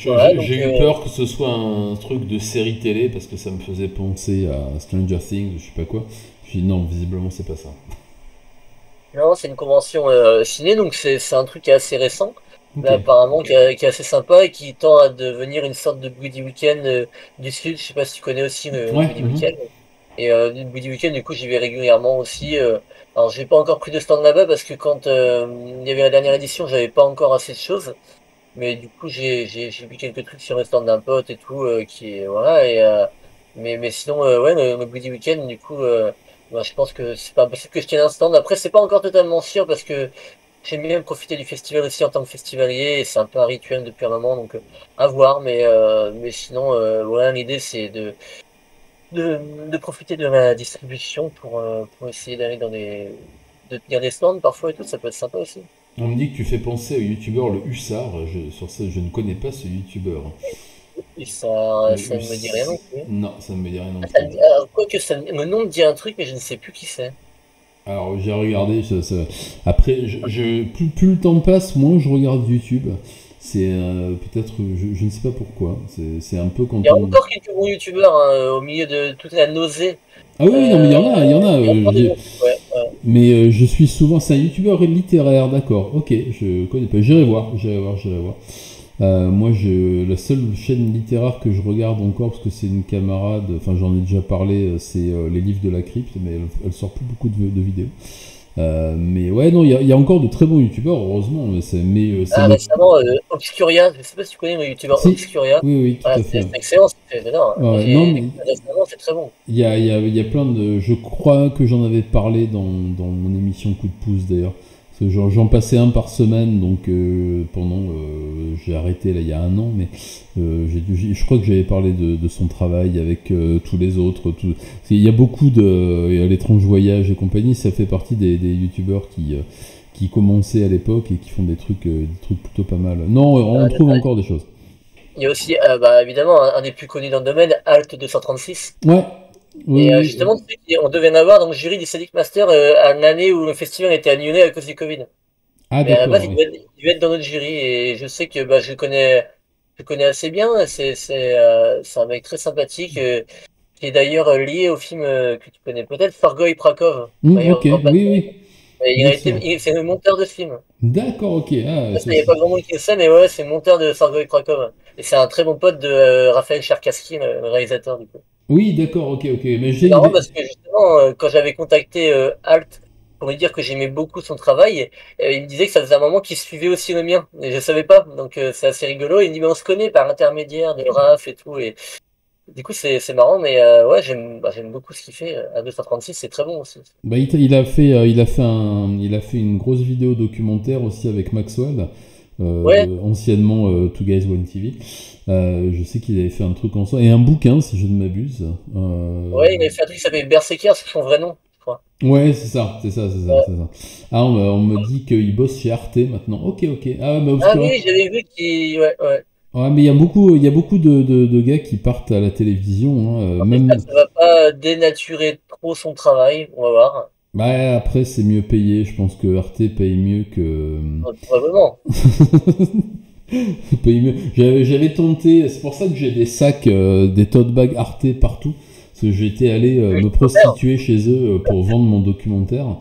Voilà J'ai donc eu peur que ce soit un truc de série télé parce que ça me faisait penser à Stranger Things, je sais pas quoi. Puis non, visiblement c'est pas ça. non, c'est une convention ciné, donc c'est un truc qui est assez récent, mais Ok. apparemment qui est assez sympa et qui tend à devenir une sorte de Buddy Weekend du Sud. Je sais pas si tu connais aussi le Ouais. Buddy Weekend. Et le Buddy Weekend, du coup, j'y vais régulièrement aussi. Alors, j'ai pas encore pris de stand là-bas parce que quand il y avait la dernière édition, j'avais pas encore assez de choses. Mais du coup, j'ai vu quelques trucs sur le stand d'un pote et tout, voilà. Mais sinon, ouais, le Buddy Weekend, du coup, je pense que c'est pas impossible que je tienne un stand. Après, c'est pas encore totalement sûr parce que j'aime bien profiter du festival aussi en tant que festivalier et c'est un peu un rituel depuis un moment, donc à voir. Mais sinon, voilà, l'idée c'est de profiter de la distribution pour essayer d'aller de tenir des stands parfois et tout, ça peut être sympa aussi. On me dit que tu fais penser au youtubeur le Hussard. Sur ça, je ne connais pas ce youtubeur. Et Le ça ne me dit rien non plus. Non, ça ne me dit rien non Ah, plus. quoique le nom me dit un truc, mais je ne sais plus qui c'est. Alors j'ai regardé, après, plus le temps passe, moins je regarde YouTube. C'est peut-être, je ne sais pas pourquoi. C'est un peu Il y quand a on. encore quelques bons youtubeurs hein, au milieu de toute la nausée. Ah oui, oui, non, mais il y en a. Il y a encore des bons. Ouais, ouais. Mais je suis souvent. C'est un youtubeur littéraire, d'accord. Ok, je connais pas. J'irai voir. Moi, la seule chaîne littéraire que je regarde encore, parce que c'est une camarade, enfin j'en ai déjà parlé, c'est Les Livres de la Crypte, mais elle sort plus beaucoup de vidéos. Mais ouais, non, il y a encore de très bons youtubeurs, heureusement, mais ça Ah, me. récemment, Obscuria, je sais pas si tu connais le youtubeur Si, Obscuria. oui, oui, tout Ah, à fait. c'est excellent, j'adore. Ouais, non, J'ai mais découvert récemment, c'est très bon. il y a plein de. Je crois que j'en avais parlé dans mon émission Coup de pouce d'ailleurs. Parce que j'en passais un par semaine, donc j'ai arrêté là il y a un an, mais je crois que j'avais parlé de son travail avec tous les autres. Il y a beaucoup il y a l'étrange voyage et compagnie, ça fait partie des youtubeurs qui commençaient à l'époque et qui font des trucs plutôt pas mal. Non, on trouve encore des choses. Il y a aussi, évidemment, un des plus connus dans le domaine, Alt 236. Ouais, Oui, Et oui. justement, tu sais on devait en avoir dans le jury des Sadic Masters à l'année où le festival était annulé à cause du Covid. Ah, Mais à la base, d'accord, oui. il devait être dans notre jury et je sais que bah, je le connais assez bien. C'est un mec très sympathique qui est d'ailleurs lié au film que tu connais peut-être, Fargo et Prakov. Ok, D'ailleurs, oui, oui, et bien sûr. c'est le monteur de ce film. D'accord, ok. Ah, Il n'y a pas grand monde qui le sait, mais ouais, c'est le monteur de Fargo et Prakov. Et c'est un très bon pote de Raphaël Cherkassky, le réalisateur du coup. Oui, d'accord, ok, ok. Mais C'est marrant parce que justement, quand j'avais contacté Alt pour lui dire que j'aimais beaucoup son travail, il me disait que ça faisait un moment qu'il suivait aussi le mien. Et je savais pas, donc c'est assez rigolo. Il me dit, mais on se connaît par intermédiaire de Raph et tout. Et du coup, c'est marrant, mais ouais, j'aime beaucoup ce qu'il fait. À 236, c'est très bon aussi. bah, il a fait une grosse vidéo documentaire aussi avec Maxwell, Ouais, anciennement Two Guys One TV. Je sais qu'il avait fait un truc en soi et un bouquin, si je ne m'abuse. ouais, il avait fait un truc qui s'appelle Berserker, c'est son vrai nom, je crois. Ouais, c'est ça, c'est ça, c'est ça, Ouais. c'est ça. Ah, on me dit qu'il bosse chez Arte maintenant. Ok, ok. Ah, mais parce Ah que oui, j'avais vu qu'il. Ouais, ouais. ouais, mais il y a beaucoup de gars qui partent à la télévision, hein, J'espère même. que ça va pas dénaturer trop son travail, on va voir. Bah, après, c'est mieux payé. Je pense que Arte paye mieux que. Probablement. Paye mieux. J'avais tenté, c'est pour ça que j'ai des sacs, des tote bags Arte partout. Parce que j'étais allé me prostituer chez eux pour vendre mon documentaire.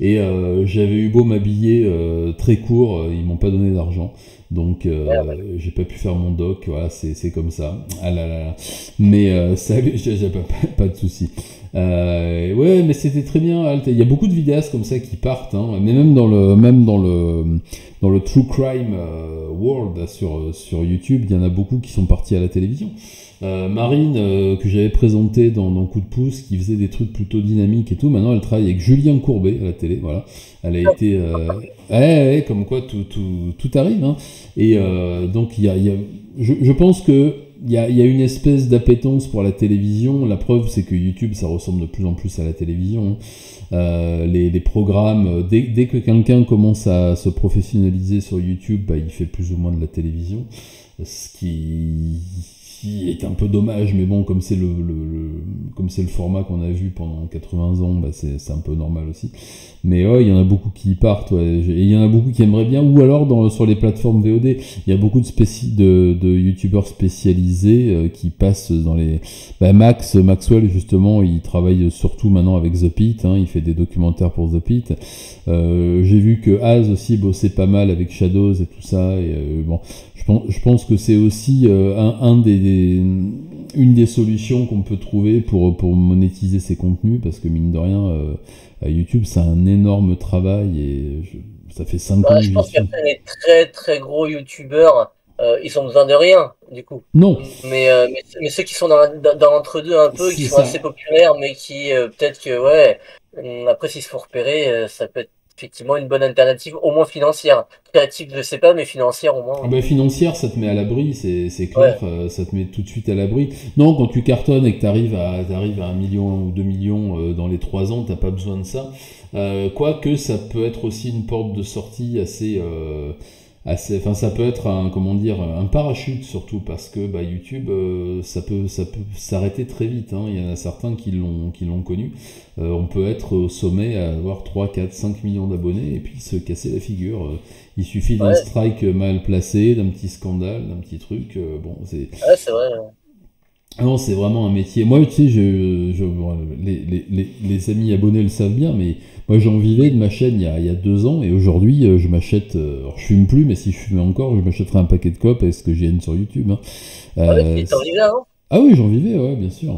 Et j'avais eu beau m'habiller très court, ils m'ont pas donné d'argent. Donc Merde. j'ai pas pu faire mon doc, voilà, c'est comme ça. Ah là là là. Mais ça, j'ai pas de soucis. Ouais, mais c'était très bien, Alt. Il y a beaucoup de vidéastes comme ça qui partent, hein, mais même dans le true crime world là, sur YouTube, il y en a beaucoup qui sont partis à la télévision. Marine, que j'avais présenté dans Coup de pouce, qui faisait des trucs plutôt dynamiques et tout, maintenant elle travaille avec Julien Courbet à la télé, voilà. Elle a été... ouais, comme quoi tout arrive, hein. Et donc je pense que il y a une espèce d'appétence pour la télévision. La preuve, c'est que YouTube, ça ressemble de plus en plus à la télévision, hein. Les programmes, dès que quelqu'un commence à se professionnaliser sur YouTube, bah, il fait plus ou moins de la télévision. Ce qui est un peu dommage, mais bon, comme comme c'est le format qu'on a vu pendant 80 ans, bah c'est un peu normal aussi. Mais ouais, il y en a beaucoup qui y partent, ouais. Et il y en a beaucoup qui aimeraient bien, ou alors sur les plateformes VOD, il y a beaucoup de youtubeurs spécialisés qui passent dans les... Bah, Maxwell, justement, il travaille surtout maintenant avec The Pit, hein, il fait des documentaires pour The Pit. J'ai vu que Az aussi bossait pas mal avec Shadows et tout ça, et bon... Je pense que c'est aussi une des solutions qu'on peut trouver pour monétiser ces contenus, parce que mine de rien, YouTube, c'est un énorme travail et ça fait 5 ans Bah, que je j'y pense suis. qu'après les très très gros youtubeurs, ils ont besoin de rien, du coup. Non, Mais ceux qui sont dans l'entre-deux un peu, qui c'est sont assez ça. populaires, mais qui peut-être que, ouais, après s'ils se font repérer, ça peut être effectivement une bonne alternative, au moins financière. Créative, je sais pas, mais financière au moins, Ah oui. bah, financière, ça te met à l'abri, c'est clair, Ouais, ça te met tout de suite à l'abri. Non, quand tu cartonnes et que t'arrives à 1 million ou 2 millions dans les 3 ans, t'as pas besoin de ça. Quoique ça peut être aussi une porte de sortie enfin ça peut être comment dire, un parachute surtout parce que bah, YouTube, ça peut s'arrêter très vite, hein. Il y en a certains qui l'ont connu. On peut être au sommet à avoir 3 4 5 millions d'abonnés et puis se casser la figure. Il suffit d'un ouais, strike mal placé, d'un petit scandale, d'un petit truc. Bon, c'est... ouais, c'est vrai. Ah non, c'est vraiment un métier. Moi, tu sais, bon, les amis abonnés le savent bien, mais moi, j'en vivais de ma chaîne il y a 2 ans, et aujourd'hui, je m'achète. Alors, je fume plus, mais si je fumais encore, je m'achèterais un paquet de clopes avec ce que j'ai sur YouTube, hein. Ah oui, Euh, t'en c'est- vivais avant? ah oui, j'en vivais, ouais, bien sûr.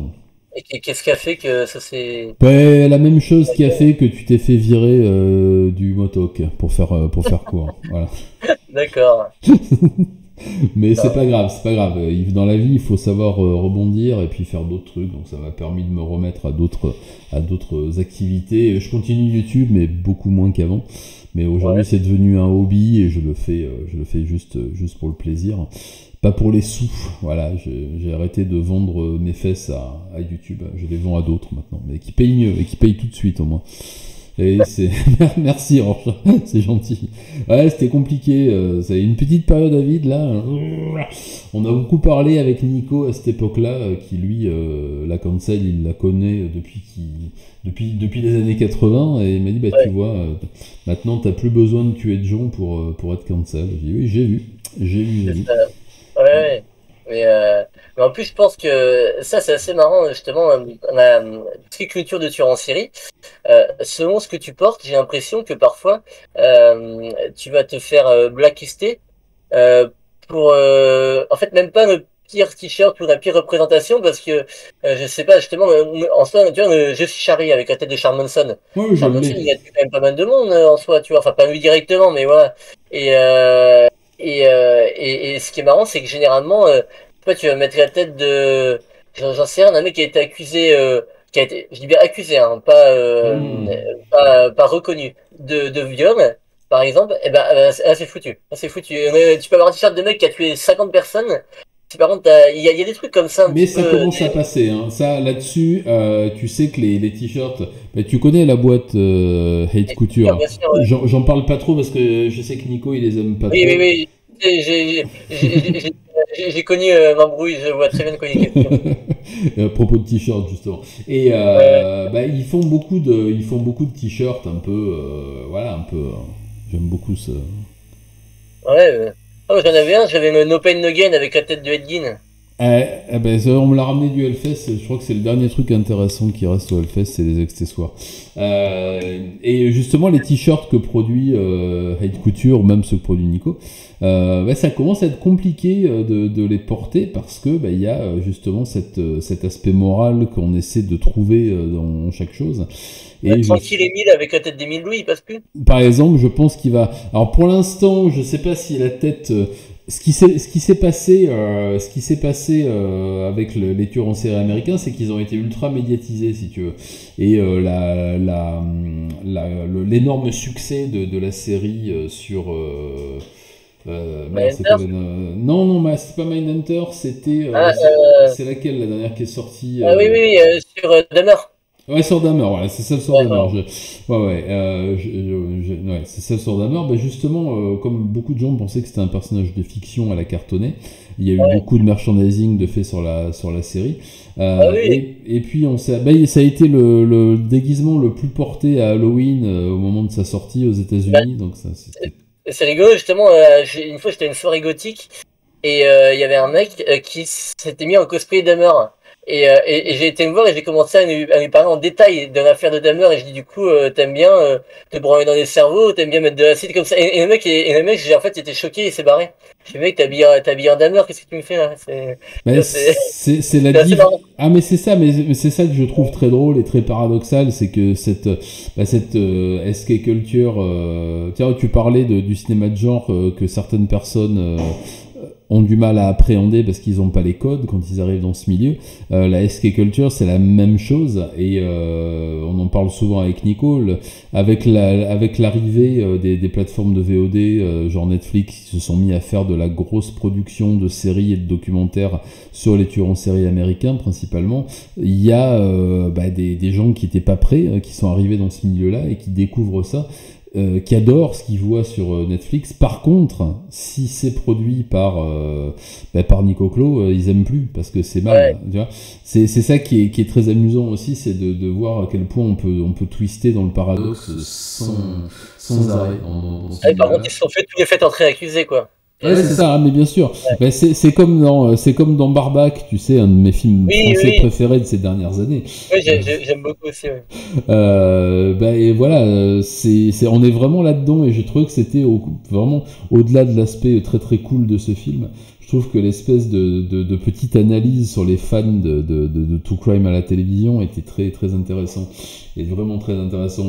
Et qu'est-ce qui a fait que ça s'est... Ouais, la même chose qui a fait que tu t'es fait virer du motoc, pour faire court. Voilà. D'accord. Mais c'est Ah, pas grave, c'est pas grave. Dans la vie, il faut savoir rebondir et puis faire d'autres trucs. Donc ça m'a permis de me remettre à d'autres activités. Je continue YouTube, mais beaucoup moins qu'avant. Mais aujourd'hui, ouais. c'est devenu un hobby et je le fais juste pour le plaisir, pas pour les sous. Voilà, j'ai arrêté de vendre mes fesses à YouTube. Je les vends à d'autres maintenant, mais qui payent mieux et qui payent tout de suite au moins. Et c'est merci Orge, c'est gentil. Ouais, c'était compliqué. C'est une petite période à vide là. On a beaucoup parlé avec Nico à cette époque-là, qui lui, la cancel, il la connaît depuis les années 80, et il m'a dit bah tu vois, maintenant t'as plus besoin de tuer de gens pour être cancel. J'ai dit oui, j'ai vu. Ouais. Mais en plus, je pense que ça, c'est assez marrant, justement. Ce qui est culture de tueur en série, selon ce que tu portes, j'ai l'impression que parfois, tu vas te faire blacklister euh, pour, en fait, même pas le pire t-shirt ou la pire représentation, parce que, je sais pas, justement, en soi, tu vois, je suis Charlie avec la tête de Charles Manson. Ouais, je Charles Manson, l'ai. il a tué quand même pas mal de monde en soi, tu vois, enfin, pas lui directement, mais voilà. Et, et ce qui est marrant, c'est que généralement, tu vas mettre la tête de, j'en sais rien, d'un mec qui a été accusé, qui a été, je dis bien accusé, hein, pas reconnu, de viol, par exemple, et ben, là, c'est foutu. Là, c'est foutu. Mais tu peux avoir un t-shirt de mec qui a tué 50 personnes. Si par contre, il y a des trucs comme ça un Mais petit ça peu. commence à passer, hein. Ça, là-dessus, tu sais que les t-shirts, bah, tu connais la boîte Hate Couture. Bien sûr, ouais. J'en parle pas trop parce que je sais que Nico il les aime pas Oui, oui, trop. oui. J'ai connu l'embrouille, je vois très bien de quoi il est question. À propos de t-shirts justement. Et Ouais, bah, ils font beaucoup de t-shirts un peu, voilà, un peu. J'aime beaucoup ce. ouais. Oh, j'en avais un, j'avais No Pain No Gain avec la tête de Ed Gein. Ben, on me l'a ramené du Hellfest, je crois que c'est le dernier truc intéressant qui reste au Hellfest, c'est les accessoires. Et justement, les t-shirts que produit Hate Couture, ou même ceux que produit Nico, ça commence à être compliqué de les porter parce que il y a justement cet aspect moral qu'on essaie de trouver dans chaque chose. Et Tranquille Emile avec la tête d'Emile Louis, il passe plus. par exemple, je pense qu'il va. Alors pour l'instant, je sais pas si la tête. Ce qui s'est passé, avec les tueurs en série américains, c'est qu'ils ont été ultra médiatisés, si tu veux. Et l'énorme succès de la série sur. Merde, c'est quoi non, c'est pas Mindhunter, c'était. Ah, C'est laquelle la dernière qui est sortie oui, oui, oui, sur Dahmer. Ouais, sur Dahmer, voilà, c'est celle sur Ouais, Dahmer. ouais. Ouais, c'est celle sur Dahmer. Bah, justement, comme beaucoup de gens pensaient que c'était un personnage de fiction à la cartonnée, il y a eu Ouais. beaucoup de merchandising de fait sur la série. Ah oui, Et puis, ça a été le déguisement le plus porté à Halloween au moment de sa sortie aux bah, États-Unis. Donc, ça, c'était. c'est rigolo, justement, une fois j'étais à une soirée gothique et il y avait un mec qui s'était mis en cosplay Dahmer. Et j'ai été me voir et j'ai commencé à lui parler en détail de l'affaire de Dahmer et je dis du coup t'aimes bien te branler dans les cerveaux, t'aimes bien mettre de l'acide comme ça et le mec en fait il était choqué, il s'est barré. Je dis mec t'as habillé un Dahmer, qu'est-ce que tu me fais là? Mais C'est c'est la c'est assez marrant. Ah mais c'est ça, mais c'est ça que je trouve très drôle et très paradoxal, c'est que cette SK culture, tiens, tu parlais du cinéma de genre que certaines personnes ont du mal à appréhender parce qu'ils n'ont pas les codes quand ils arrivent dans ce milieu. La SK culture, c'est la même chose et on en parle souvent avec Nico. Avec l'arrivée des plateformes de VOD, genre Netflix, qui se sont mis à faire de la grosse production de séries et de documentaires sur les tueurs en série américains principalement, il y a des gens qui n'étaient pas prêts, qui sont arrivés dans ce milieu-là et qui découvrent ça. Qui adorent ce qu'ils voient sur Netflix. Par contre, si c'est produit par Nico Clos, ils aiment plus parce que c'est mal. Ouais. Tu vois, c'est ça qui est très amusant aussi, c'est de voir à quel point on peut twister dans le paradoxe sans arrêt dans ce Ah, par milieu-là. contre ils se sont fait tous les faits entrer accusés quoi. Ouais, c'est ça, hein, mais bien sûr. Mais c'est comme dans Barbac, tu sais, un de mes films Oui, français oui, préférés de ces dernières années. oui, j'aime beaucoup aussi. Ouais. Et voilà, on est vraiment là-dedans et j'ai trouvé que c'était vraiment au-delà de l'aspect très très cool de ce film. Je trouve que l'espèce de petite analyse sur les fans de True Crime à la télévision était très très intéressant. Et vraiment très intéressant.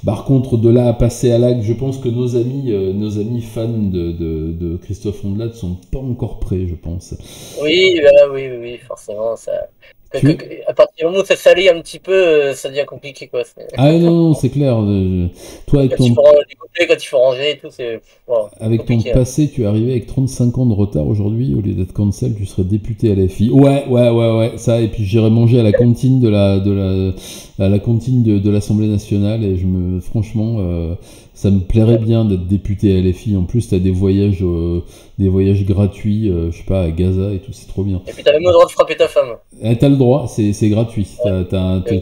Par contre, de là à passer à l'acte, je pense que nos amis fans de Christophe Ondelat sont pas encore prêts, je pense. Oui, bah, oui, oui, oui, forcément ça. À partir du moment où ça salit un petit peu, ça devient compliqué, quoi. Ah non, non, c'est clair. Toi, Quand il faut découper, quand il faut ranger et tout, c'est avec ton compliqué. passé, tu es arrivé avec 35 ans de retard aujourd'hui. Au lieu d'être cancel, tu serais député à l'FI. Ouais, ça. Et puis j'irai manger à la cantine à la cantine de l'Assemblée nationale. Et franchement, ça me plairait bien d'être député à l'FI. En plus, t'as des voyages gratuits, je sais pas, à Gaza et tout. C'est trop bien. Et puis t'as même le droit de frapper ta femme. T'as le droit, c'est gratuit.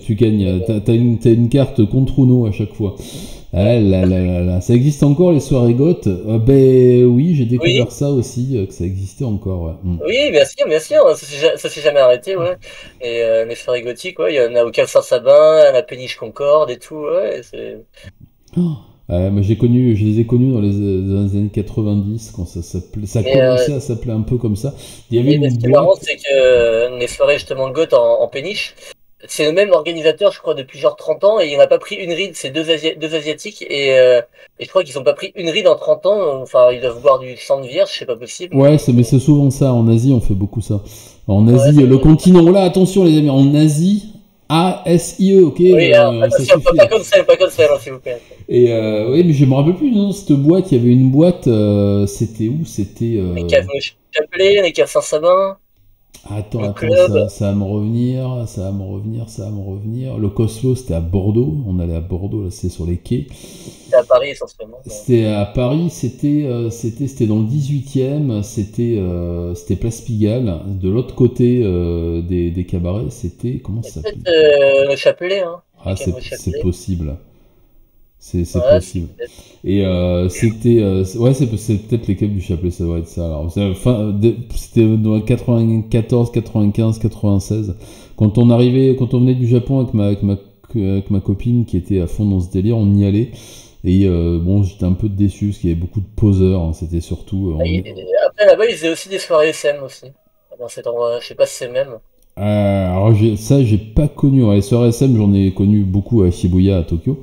Tu gagnes. T'as une carte contre Uno à chaque fois. Ah là. Ça existe encore les soirées goth? Ben oui, j'ai découvert ça aussi, que ça existait encore. Ouais. Oui, bien sûr, ça s'est jamais arrêté, ouais. Et les soirées gothiques, ouais, il y en a au Cave Saint-Sabin, à la Péniche Concorde et tout, ouais. Moi je les ai connus dans les années 90 quand ça commençait à s'appeler un peu comme ça. Il y avait mais une ce qui est boîte. marrant, c'est que les soirées justement goth en péniche, c'est le même organisateur, je crois, depuis genre 30 ans, et il n'a pas pris une ride, c'est deux Asiatiques, et je crois qu'ils n'ont pas pris une ride en 30 ans, enfin, ils doivent boire du sang de vierge, c'est pas possible. Ouais, mais c'est souvent ça. En Asie, on fait beaucoup ça. En Asie, Ouais, le continent, là, attention les amis, en Asie, ASIE, ok, oui, ça attention, suffit. pas comme ça, s'il vous plaît. Et oui, mais je me rappelle plus non, cette boîte. Il y avait une boîte. C'était où? C'était. Les caves Chapelet, les caves Saint-Sabin, le Attends, club, ça va me revenir, ça va me revenir. Le Coslo, c'était à Bordeaux. On allait à Bordeaux, là, c'est sur les quais. c'est à Paris essentiellement. C'était à Paris, c'était dans le 18e, c'était Place Pigalle. De l'autre côté des cabarets, c'était. Comment ça s'appelait? Peut-être le Chapelet, hein. Ah, c'est possible. C'est Ouais, possible. Et ouais, c'est peut-être les caves du Chapelet, ça doit être ça. Alors, c'était dans 94, 95, 96. Quand on venait du Japon avec ma copine qui était à fond dans ce délire, on y allait. Et bon, j'étais un peu déçu parce qu'il y avait beaucoup de poseurs. Hein, c'était surtout. Après, là-bas, ils faisaient aussi des soirées SM aussi. Dans cet endroit, je sais pas si c'est le même. Alors ça j'ai pas connu. Ouais, sur SM j'en ai connu beaucoup à Shibuya, à Tokyo,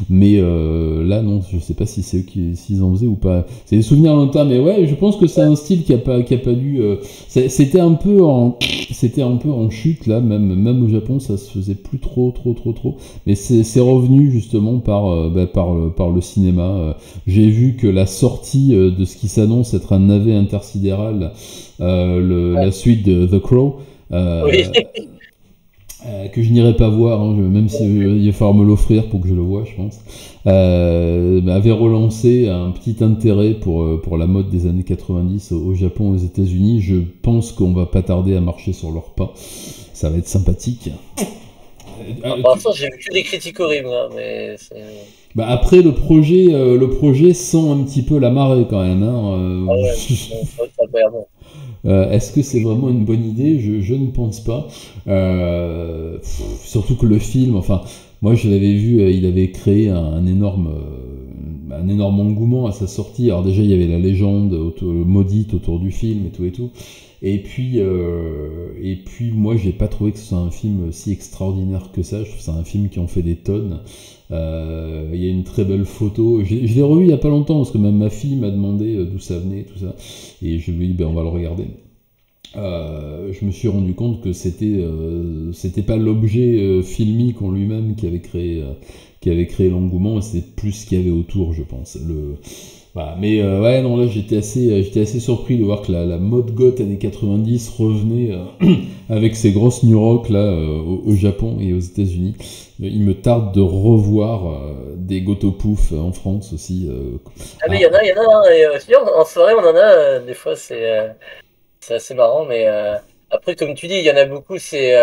mais là non, je sais pas si c'est eux s'ils en faisaient ou pas. C'est des souvenirs lointains, mais ouais, je pense que c'est un style qui a pas dû. C'était un peu en chute là, même au Japon ça se faisait plus trop, mais c'est revenu justement par le cinéma. J'ai vu que la sortie de ce qui s'annonce être un navet intersidéral, la suite de The Crow. Oui. Que je n'irai pas voir, hein, même si il va falloir me l'offrir pour que je le voie, je pense, avait relancé un petit intérêt pour la mode des années 90 au Japon, aux États-Unis. Je pense qu'on va pas tarder à marcher sur leurs pas. Ça va être sympathique. Pour l'instant, j'ai vu que des critiques horribles, hein, mais après le projet sent un petit peu la marée quand même. Hein, ah ouais, ça va pas bon. Est-ce que c'est vraiment une bonne idée? Je ne pense pas. Surtout que le film, enfin, moi je l'avais vu, il avait créé un énorme engouement à sa sortie. Alors déjà il y avait la légende maudite autour du film et tout. Et puis moi j'ai pas trouvé que ce soit un film si extraordinaire que ça. Je trouve que c'est un film qui en fait des tonnes. Il y a une très belle photo. Je l'ai revu il y a pas longtemps parce que même ma fille m'a demandé d'où ça venait, tout ça. Et je lui ai dit, ben, on va le regarder. Je me suis rendu compte que c'était pas l'objet filmique en lui-même qui avait créé l'engouement, c'était plus ce qu'il y avait autour, je pense. Voilà. Mais ouais, non, là j'étais assez surpris de voir que la mode goth années 90 revenait avec ces grosses new rock là au Japon et aux États-Unis. Il me tarde de revoir des gotopouf en France aussi. Ah mais il y en a, en soirée on en a, des fois c'est assez marrant, mais après comme tu dis, il y en a beaucoup, c'est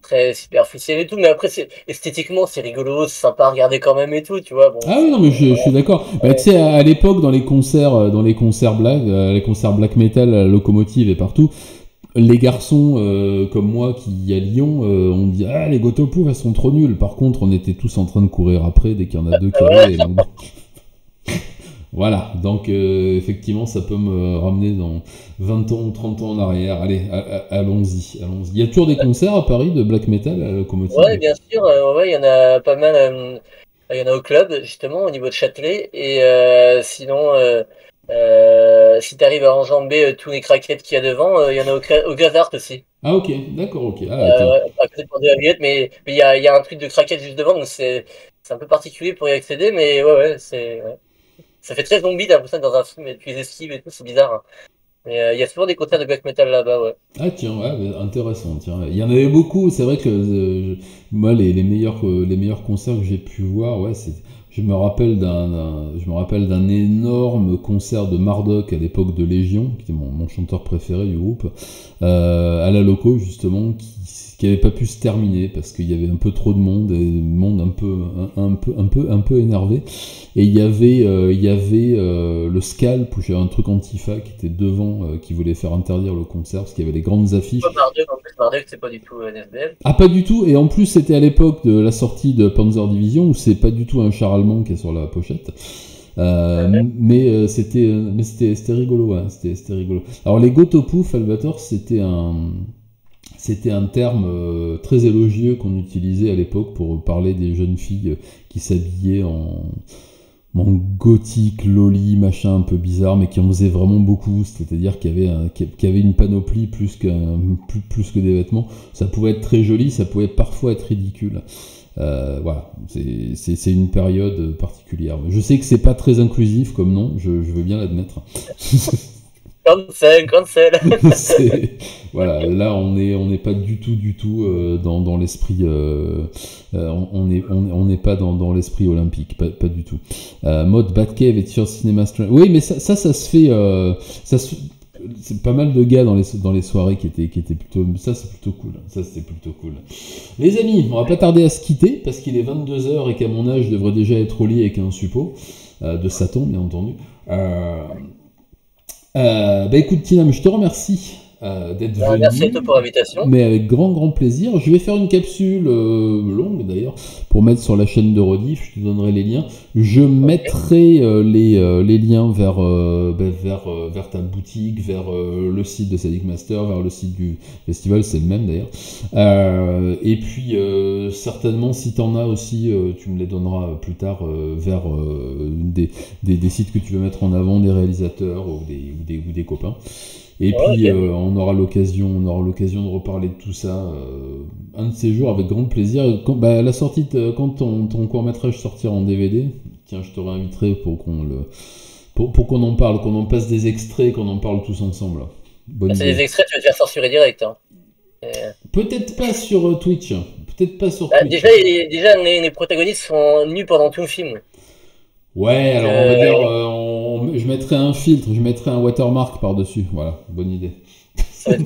très superficiel et tout, mais après esthétiquement c'est rigolo, c'est sympa à regarder quand même et tout, tu vois. Bon, ah oui, non, mais je suis d'accord. Tu sais, à l'époque, dans les concerts les concerts black metal à la Locomotive et partout, les garçons comme moi qui à Lyon, on dit ah les gotopouf elles sont trop nulles. Par contre, on était tous en train de courir après dès qu'il y en a deux qui allaient. Voilà, donc effectivement, ça peut me ramener dans 20 ans ou 30 ans en arrière. Allez, allons-y. Il y a toujours des concerts à Paris de black metal à la Locomotive? ouais, bien sûr, ouais, il y en a pas mal. Il y en a au club, justement, au niveau de Châtelet. Et sinon, si tu arrives à enjamber tous les craquettes qu'il y a devant, il y en a au Gazart aussi. Ah ok, d'accord, ok. Ah, À côté de Port de la Villette, mais il y a un truc de craquette juste devant, donc c'est un peu particulier pour y accéder, mais ouais, ouais. Ça fait très zombie, t'as l'impression d'être dans un film et tu les esquives et tout, c'est bizarre, hein. Mais il y a souvent des concerts de black metal là-bas, ouais. ah tiens, ouais, bah, intéressant, tiens. Il y en avait beaucoup, c'est vrai que moi les meilleurs concerts que j'ai pu voir, ouais, je me rappelle d'un énorme concert de Marduk à l'époque de Légion, qui était mon chanteur préféré du groupe, à la Loco justement, qui avait pas pu se terminer parce qu'il y avait un peu trop de monde et monde un peu énervé. Et il y avait le Scalp où j'avais un truc Antifa qui était devant, qui voulait faire interdire le concert parce qu'il y avait les grandes affiches. Marduk, en plus, Marduk, c'est pas du tout NFBL. Ah, pas du tout. Et en plus, c'était à l'époque de la sortie de Panzer Division où c'est pas du tout un char allemand qui est sur la pochette. C'était rigolo, hein, c'était rigolo. Alors les Gotopouf, Albator, c'était un terme très élogieux qu'on utilisait à l'époque pour parler des jeunes filles qui s'habillaient en gothique, loli, machin un peu bizarre, mais qui en faisaient vraiment beaucoup. C'est-à-dire qu'il y avait une panoplie plus que des vêtements. Ça pouvait être très joli, ça pouvait parfois être ridicule. Voilà, c'est une période particulière. Je sais que c'est pas très inclusif comme nom, je veux bien l'admettre. Cancel. Voilà, là on n'est pas du tout dans l'esprit. On n'est pas dans l'esprit olympique, pas du tout. Mode Batcave et sur Cinema Stream. Oui, mais ça se fait. C'est pas mal de gars dans les soirées qui étaient plutôt. Ça c'est plutôt cool. Ça c'était plutôt cool. Les amis, on va pas tarder à se quitter parce qu'il est 22h et qu'à mon âge je devrais déjà être au lit avec un suppôt de Satan, bien entendu. Bah écoute Tinam, je te remercie d'être venu. Merci à toi pour l'invitation. Mais avec grand plaisir. Je vais faire une capsule longue d'ailleurs pour mettre sur la chaîne de Rediff. Je te donnerai les liens. Je mettrai les liens vers ta boutique, vers le site de Sadic Master, vers le site du festival, c'est le même d'ailleurs. Et puis certainement si t'en as aussi, tu me les donneras plus tard vers des sites que tu veux mettre en avant, des réalisateurs ou des copains. Et puis on aura l'occasion de reparler de tout ça un de ces jours avec grand plaisir. Quand ton court-métrage sortira en DVD, tiens, je te réinviterai pour qu'on en parle, qu'on en passe des extraits, qu'on en parle tous ensemble. C'est des extraits, tu vas te faire censurer direct, hein. Peut-être pas sur Twitch. Peut-être pas sur Bah, Twitch. déjà les protagonistes sont nus pendant tout le film. Ouais, alors on va dire, je mettrai un filtre, je mettrai un watermark par-dessus. Voilà, bonne idée. Ça va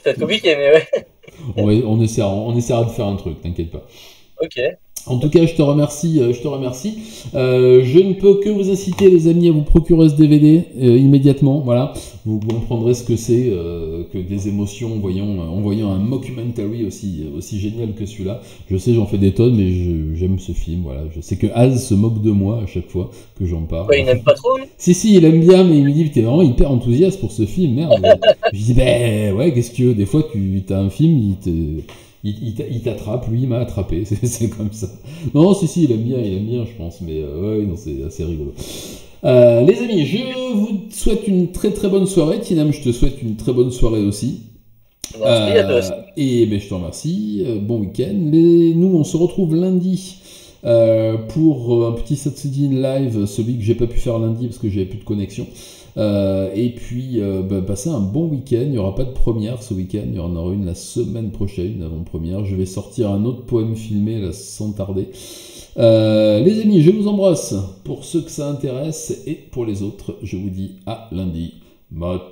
être compliqué, mais ouais. On essaiera de faire un truc, t'inquiète pas. Ok. En tout cas, je te remercie. Je ne peux que vous inciter, les amis, à vous procurer ce DVD immédiatement. Voilà, vous comprendrez ce que c'est que des émotions en voyant un mockumentary aussi génial que celui-là. Je sais, j'en fais des tonnes, mais j'aime ce film. Voilà, je sais que Az se moque de moi à chaque fois que j'en parle. Ouais, il n'aime pas trop, lui. Si, il aime bien, mais il me dit t'es vraiment hyper enthousiaste pour ce film, merde. Je dis ouais, qu'est-ce que tu veux. Des fois, tu as un film, il t'attrape, lui il m'a attrapé, c'est comme ça. Non, si, il aime bien, je pense, mais ouais, non, c'est assez rigolo. Les amis, je vous souhaite une très bonne soirée. Tinam, je te souhaite une très bonne soirée aussi. Merci à toi aussi. Et ben, je te remercie. Bon week-end. Nous, on se retrouve lundi pour un petit Satsudi live, celui que j'ai pas pu faire lundi parce que j'avais plus de connexion. Et puis passez un bon week-end. Il n'y aura pas de première ce week-end, il y en aura une la semaine prochaine, une avant-première. Je vais sortir un autre poème filmé là, sans tarder. Les amis, je vous embrasse pour ceux que ça intéresse et pour les autres, je vous dis à lundi. Matane.